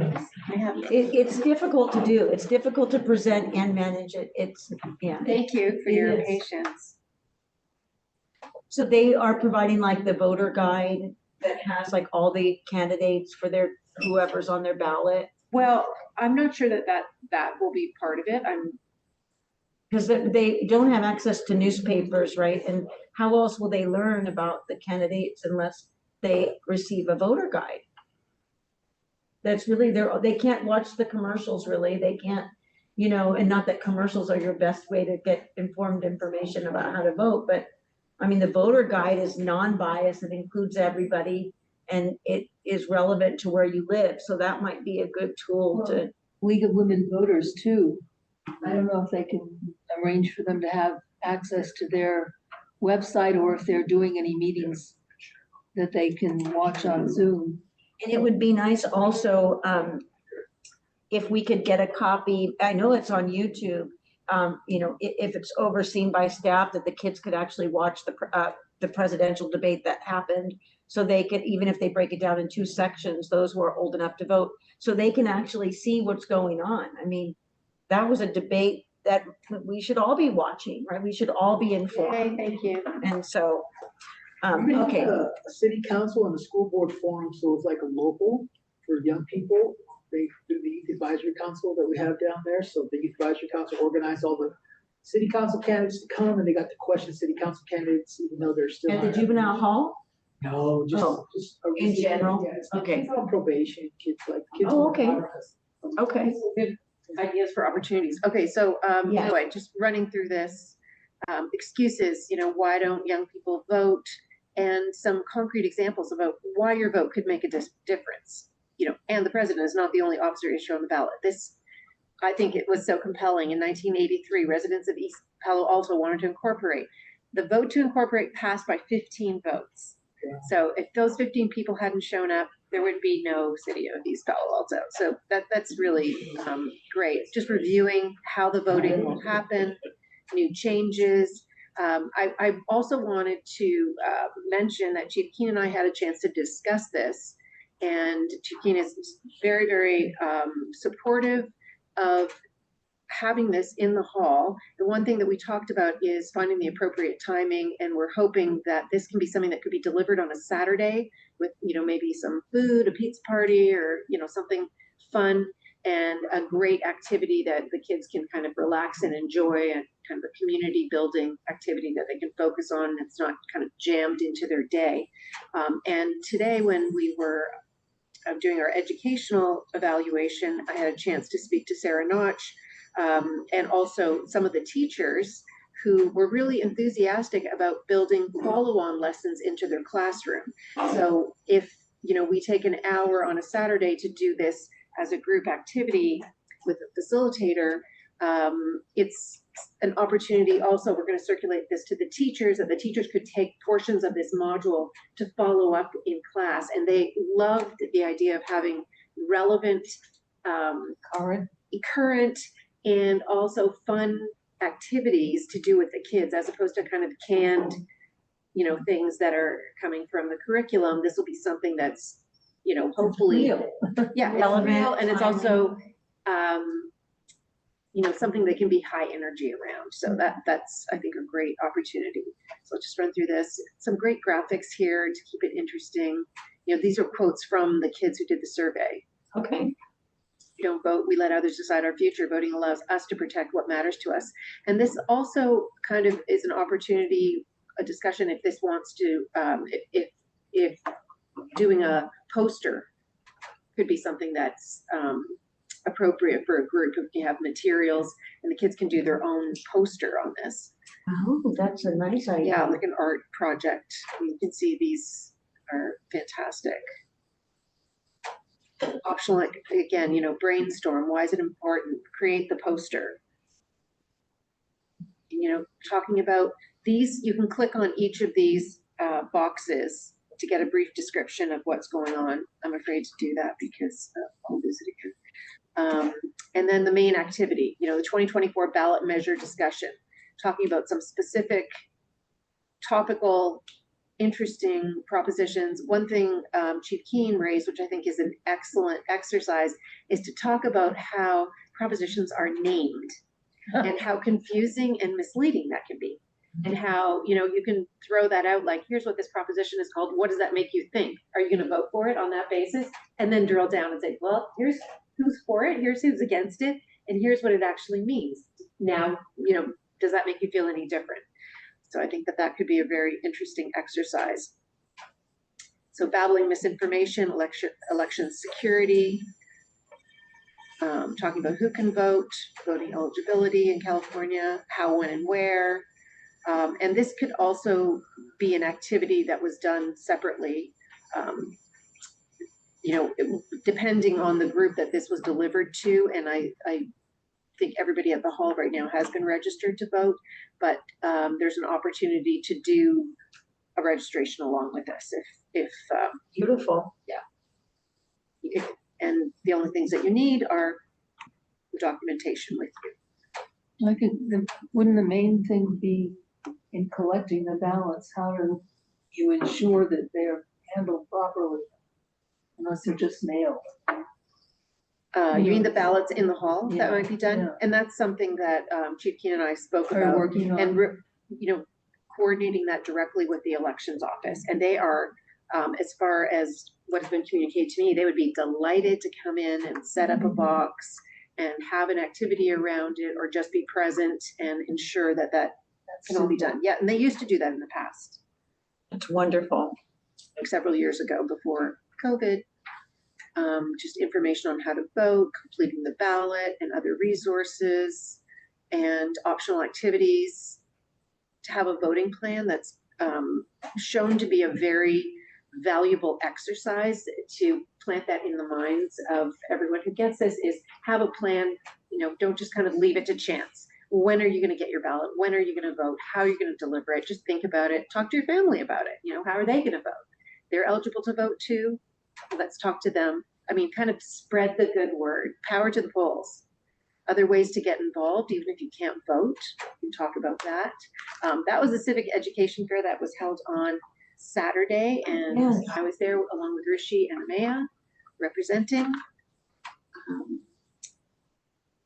I have. It's difficult to do. It's difficult to present and manage it. Yeah. Thank you for your patience. So they are providing like the voter guide that has like all the candidates for their whoever's on their ballot? Well, I'm not sure that will be part of it. Because they don't have access to newspapers, right? And how else will they learn about the candidates unless they receive a voter guide? That's really they can't watch the commercials really. They can't, and not that commercials are your best way to get informed information about how to vote, but I mean, the voter guide is non-biased. It includes everybody and it is relevant to where you live. So that might be a good tool to. League of Women Voters too. I don't know if they can arrange for them to have access to their website or if they're doing any meetings that they can watch on Zoom. And it would be nice also, if we could get a copy, I know it's on YouTube, if it's overseen by staff, that the kids could actually watch the presidential debate that happened. So they could, even if they break it down in 2 sections, those who are old enough to vote, so they can actually see what's going on. I mean, that was a debate that we should all be watching, right? We should all be informed. Okay, thank you. And so, We have okay. a city council and a school board forum, so it's like a local for young people. They do the youth advisory council that we have down there. So the youth advisory council organized all the city council candidates to come, and they got to question city council candidates, even though they're still At the juvenile hall? No, just in general. Yes, Okay. kids on probation, kids. Oh, okay. Okay. Good ideas for opportunities. Okay, so Yeah. anyway, just running through this, excuses, why don't young people vote, and some concrete examples about why your vote could make a difference. And the president is not the only officer issue on the ballot. This, I think it was so compelling. In 1983, residents of East Palo Alto wanted to incorporate. The vote to incorporate passed by 15 votes. So if those 15 people hadn't shown up, there would be no city of East Palo Alto. So that's really great. Just reviewing how the voting will happen, new changes. I also wanted to mention that Chief Keen and I had a chance to discuss this, and Chief Keen is very, very supportive of having this in the hall. The one thing that we talked about is finding the appropriate timing, and we're hoping that this can be something that could be delivered on a Saturday with, maybe some food, a pizza party, or, something fun and a great activity that the kids can kind of relax and enjoy, and kind of a community building activity that they can focus on, and it's not kind of jammed into their day. And today, when we were doing our educational evaluation, I had a chance to speak to Sarah Notch, and also some of the teachers who were really enthusiastic about building follow-on lessons into their classroom. So if, we take an hour on a Saturday to do this as a group activity with a facilitator, it's an opportunity. Also, we're going to circulate this to the teachers, that the teachers could take portions of this module to follow up in class. And they loved the idea of having relevant, current, and also fun activities to do with the kids, as opposed to kind of canned, things that are coming from the curriculum. This will be something that's, hopefully, relevant, real, and it's also, something that can be high energy around. So that's, I think, a great opportunity. So I'll just run through this. Some great graphics here to keep it interesting. These are quotes from the kids who did the survey. Okay. We don't vote, we let others decide our future. Voting allows us to protect what matters to us. And this also kind of is an opportunity, a discussion, if this wants to, if doing a poster could be something that's appropriate for a group. If you have materials and the kids can do their own poster on this. Oh, that's a nice idea. Yeah, like an art project. You can see these are fantastic. Optional, again, brainstorm. Why is it important? Create the poster. Talking about these, you can click on each of these boxes to get a brief description of what's going on. I'm afraid to do that because I'll lose it again. And then the main activity, the 2024 ballot measure discussion, talking about some specific topical, interesting propositions. One thing Chief Keen raised, which I think is an excellent exercise, is to talk about how propositions are named and how confusing and misleading that can be. and how, you know, you can throw that out like, here's what this proposition is called. What does that make you think? Are you going to vote for it on that basis? And then drill down and say, well, here's who's for it, here's who's against it, and here's what it actually means. Now, you know, does that make you feel any different? So I think that that could be a very interesting exercise. So battling misinformation, election security, talking about who can vote, voting eligibility in California, how, when, and where. And this could also be an activity that was done separately, you know, depending on the group that this was delivered to. And I think everybody at the hall right now has been registered to vote, but there's an opportunity to do a registration along with us if Beautiful. yeah. And the only things that you need are the documentation with you. Wouldn't the main thing be in collecting the ballots? How do you ensure that they're handled properly unless they're just mailed? You mean the ballots in the hall Yeah, that might be done? yeah. And that's something that Chief Keenan and I spoke Are about, working on. and you know, coordinating that directly with the elections office. And they are, as far as what has been communicated to me, they would be delighted to come in and set up a box and have an activity around it, or just be present and ensure that that can all be done. Yeah, and they used to do that in the past. It's wonderful. Like several years ago before COVID. Just information on how to vote, completing the ballot, and other resources and optional activities. To have a voting plan that's shown to be a very valuable exercise to plant that in the minds of everyone who gets this, is have a plan. You know, don't just kind of leave it to chance. When are you going to get your ballot? When are you going to vote? How are you going to deliver it? Just think about it. Talk to your family about it. You know, how are they going to vote? They're eligible to vote too. Let's talk to them. I mean, kind of spread the good word. Power to the polls. Other ways to get involved, even if you can't vote, we can talk about that. That was a civic education fair that was held on Saturday, and Yes. I was there along with Rishi and Maya representing.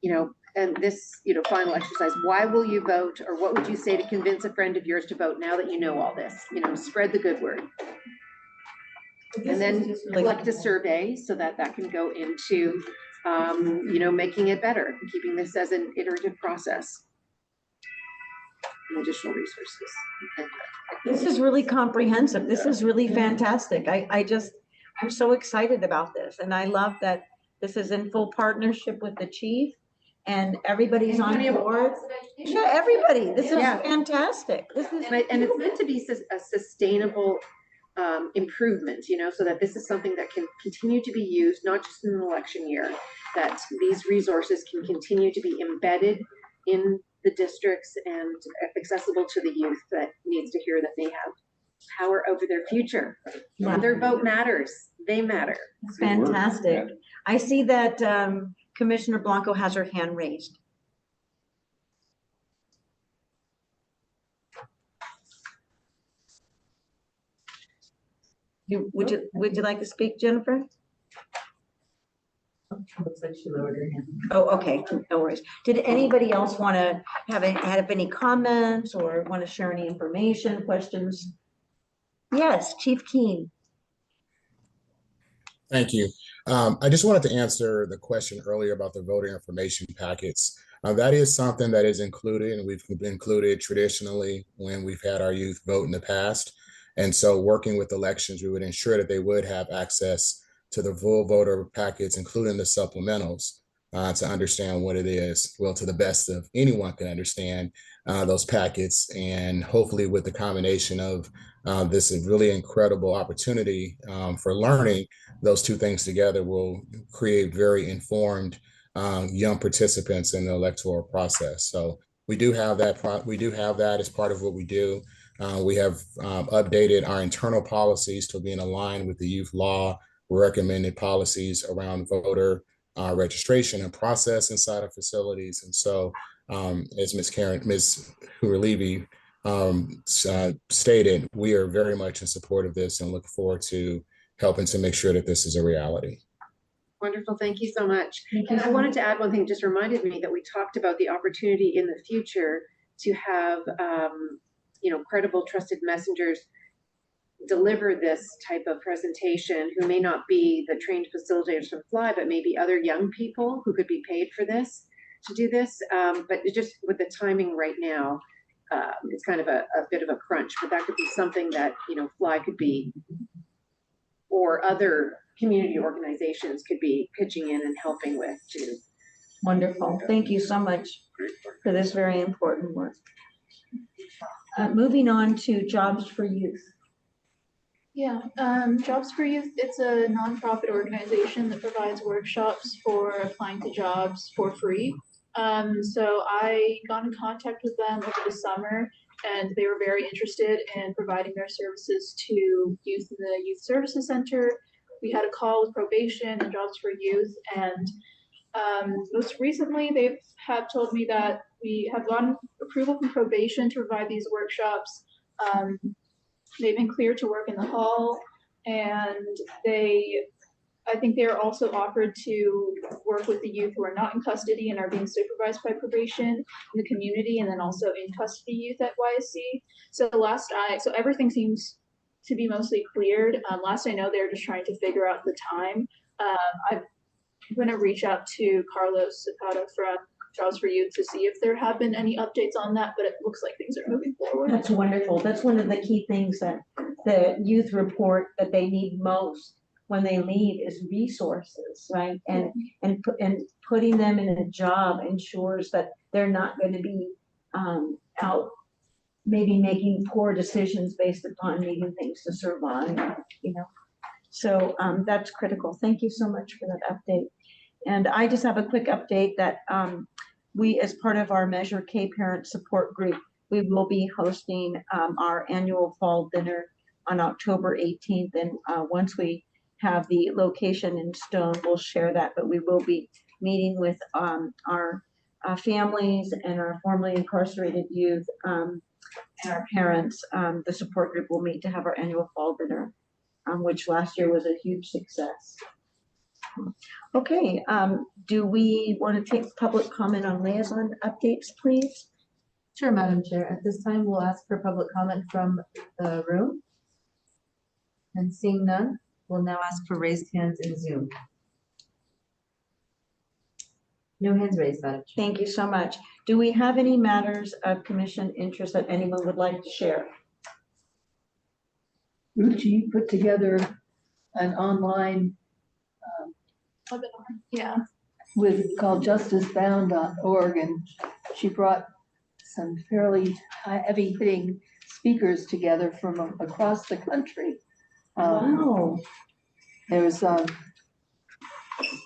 You know, and this, you know, final exercise, why will you vote, or what would you say to convince a friend of yours to vote now that you know all this? You know, spread the good word. And then collect a survey so that that can go into, you know, making it better, keeping this as an iterative process. And additional resources. This is really comprehensive. This is really fantastic. I'm so excited about this. And I love that this is in full partnership with the chief and everybody's on board. Yeah, everybody. This is fantastic. This is and it's meant to be a sustainable improvement, you know, so that this is something that can continue to be used, not just in an election year, that these resources can continue to be embedded in the districts and accessible to the youth that needs to hear that they have power over their future. Yeah. Their vote matters. They matter. It's fantastic. I see that Commissioner Blanco has her hand raised. Would you like to speak, Jennifer? Looks like she lowered her hand. Oh, okay, no worries. Did anybody else want to have any comments or want to share any information, questions? Yes, Chief Keen. Thank you. I just wanted to answer the question earlier about the voter information packets. That is something that is included, and we've included traditionally when we've had our youth vote in the past. And so working with elections, we would ensure that they would have access to the full voter packets, including the supplementals, to understand what it is, well, to the best of anyone can understand those packets. And hopefully with the combination of this really incredible opportunity for learning, those two things together will create very informed young participants in the electoral process. So we do have that. We do have that as part of what we do. We have updated our internal policies to be in line with the youth law recommended policies around voter registration and process inside of facilities. And so as Ms. Hoover-Levy stated, we are very much in support of this and look forward to helping to make sure that this is a reality. Wonderful. Thank you so much. And I wanted to add one thing, just reminded me that we talked about the opportunity in the future to have credible, trusted messengers deliver this type of presentation, who may not be the trained facilitators from Fly, but maybe other young people who could be paid for this, to do this. But it just with the timing right now, it's kind of a bit of a crunch, but that could be something that, Fly could be, or other community organizations could be pitching in and helping with too. Wonderful. Thank you so much for this very important work. Moving on to Jobs for Youth. Yeah, Jobs for Youth, it's a nonprofit organization that provides workshops for applying to jobs for free. So I got in contact with them over the summer, and they were very interested in providing their services to youth in the Youth Services Center. We had a call with probation and Jobs for Youth, and most recently they have told me that we have gotten approval from probation to provide these workshops. They've been cleared to work in the hall, and I think they are also offered to work with the youth who are not in custody and are being supervised by probation in the community, and then also in custody youth at YSC. So so everything seems to be mostly cleared. Last I know, they're just trying to figure out the time. I'm going to reach out to Carlos Zapata from Jobs for Youth to see if there have been any updates on that, but it looks like things are moving forward. That's wonderful. That's one of the key things that the youth report that they need most when they leave is resources, right? And putting them in a job ensures that they're not going to be out maybe making poor decisions based upon needing things to survive, So that's critical. Thank you so much for that update. And I just have a quick update that we, as part of our Measure K Parent Support Group, we will be hosting our annual fall dinner on October 18th. And once we have the location in stone, we'll share that, but we will be meeting with our families and our formerly incarcerated youth and our parents. The support group will meet to have our annual fall dinner, which last year was a huge success. Okay, do we want to take public comment on liaison updates, please? Sure, Madam Chair. At this time, we'll ask for public comment from the room. And seeing none, we'll now ask for raised hands in Zoom. No hands raised, Madam Chair. Thank you so much. Do we have any matters of commission interest that anyone would like to share? Ruchi put together an online yeah, called justicebound.org, and she brought some fairly heavy hitting speakers together from across the country. Wow. There was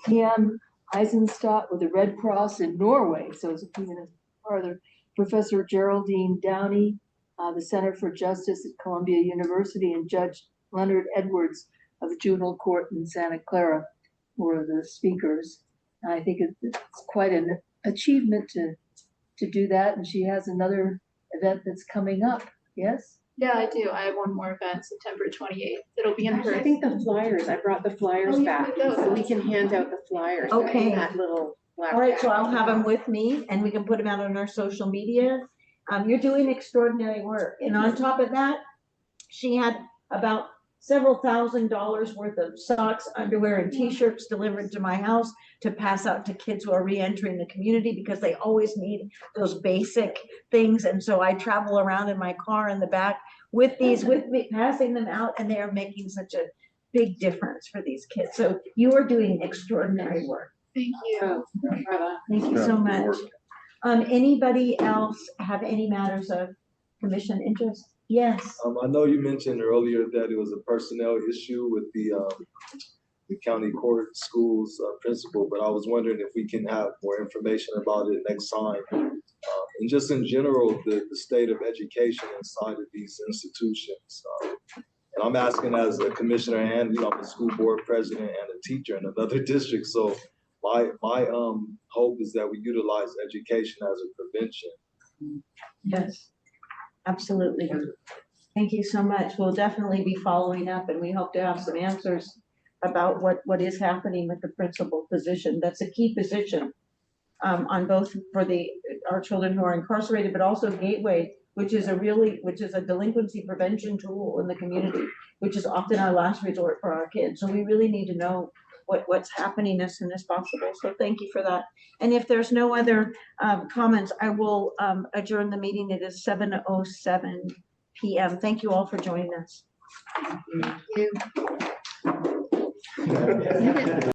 PM Eisenstadt with the Red Cross in Norway, so it's even farther. Professor Geraldine Downey, the Center for Justice at Columbia University, and Judge Leonard Edwards of the Juvenile Court in Santa Clara were the speakers. And I think it's quite an achievement to do that. And she has another event that's coming up. Yes? Yeah, I do. I have one more event, September 28th. It'll be in person. I think the flyers, I brought the flyers back, so we can hand out the flyers. Okay. In that little black All right, bag. so I'll have them with me and we can put them out on our social media. You're doing extraordinary work. And on top of that, she had about several $1,000s worth of socks, underwear, and t-shirts delivered to my house to pass out to kids who are re-entering the community because they always need those basic things. And so I travel around in my car in the back with these, with me, passing them out, and they are making such a big difference for these kids. So you are doing extraordinary work. Thank you. Thank you so much. Anybody else have any matters of commission interest? Yes. I know you mentioned earlier that it was a personnel issue with the county court schools principal, but I was wondering if we can have more information about it next time. And just in general, the state of education inside of these institutions. And I'm asking as a commissioner and, I'm a school board president and a teacher in another district. So my hope is that we utilize education as a prevention. Yes, absolutely. Thank you so much. We'll definitely be following up, and we hope to have some answers about what is happening with the principal position. That's a key position on both for our children who are incarcerated, but also gateway which is a delinquency prevention tool in the community, which is often our last resort for our kids. So we really need to know what's happening as soon as possible. So thank you for that. And if there's no other comments, I will adjourn the meeting. It is 7:07 p.m. Thank you all for joining us. Thank you.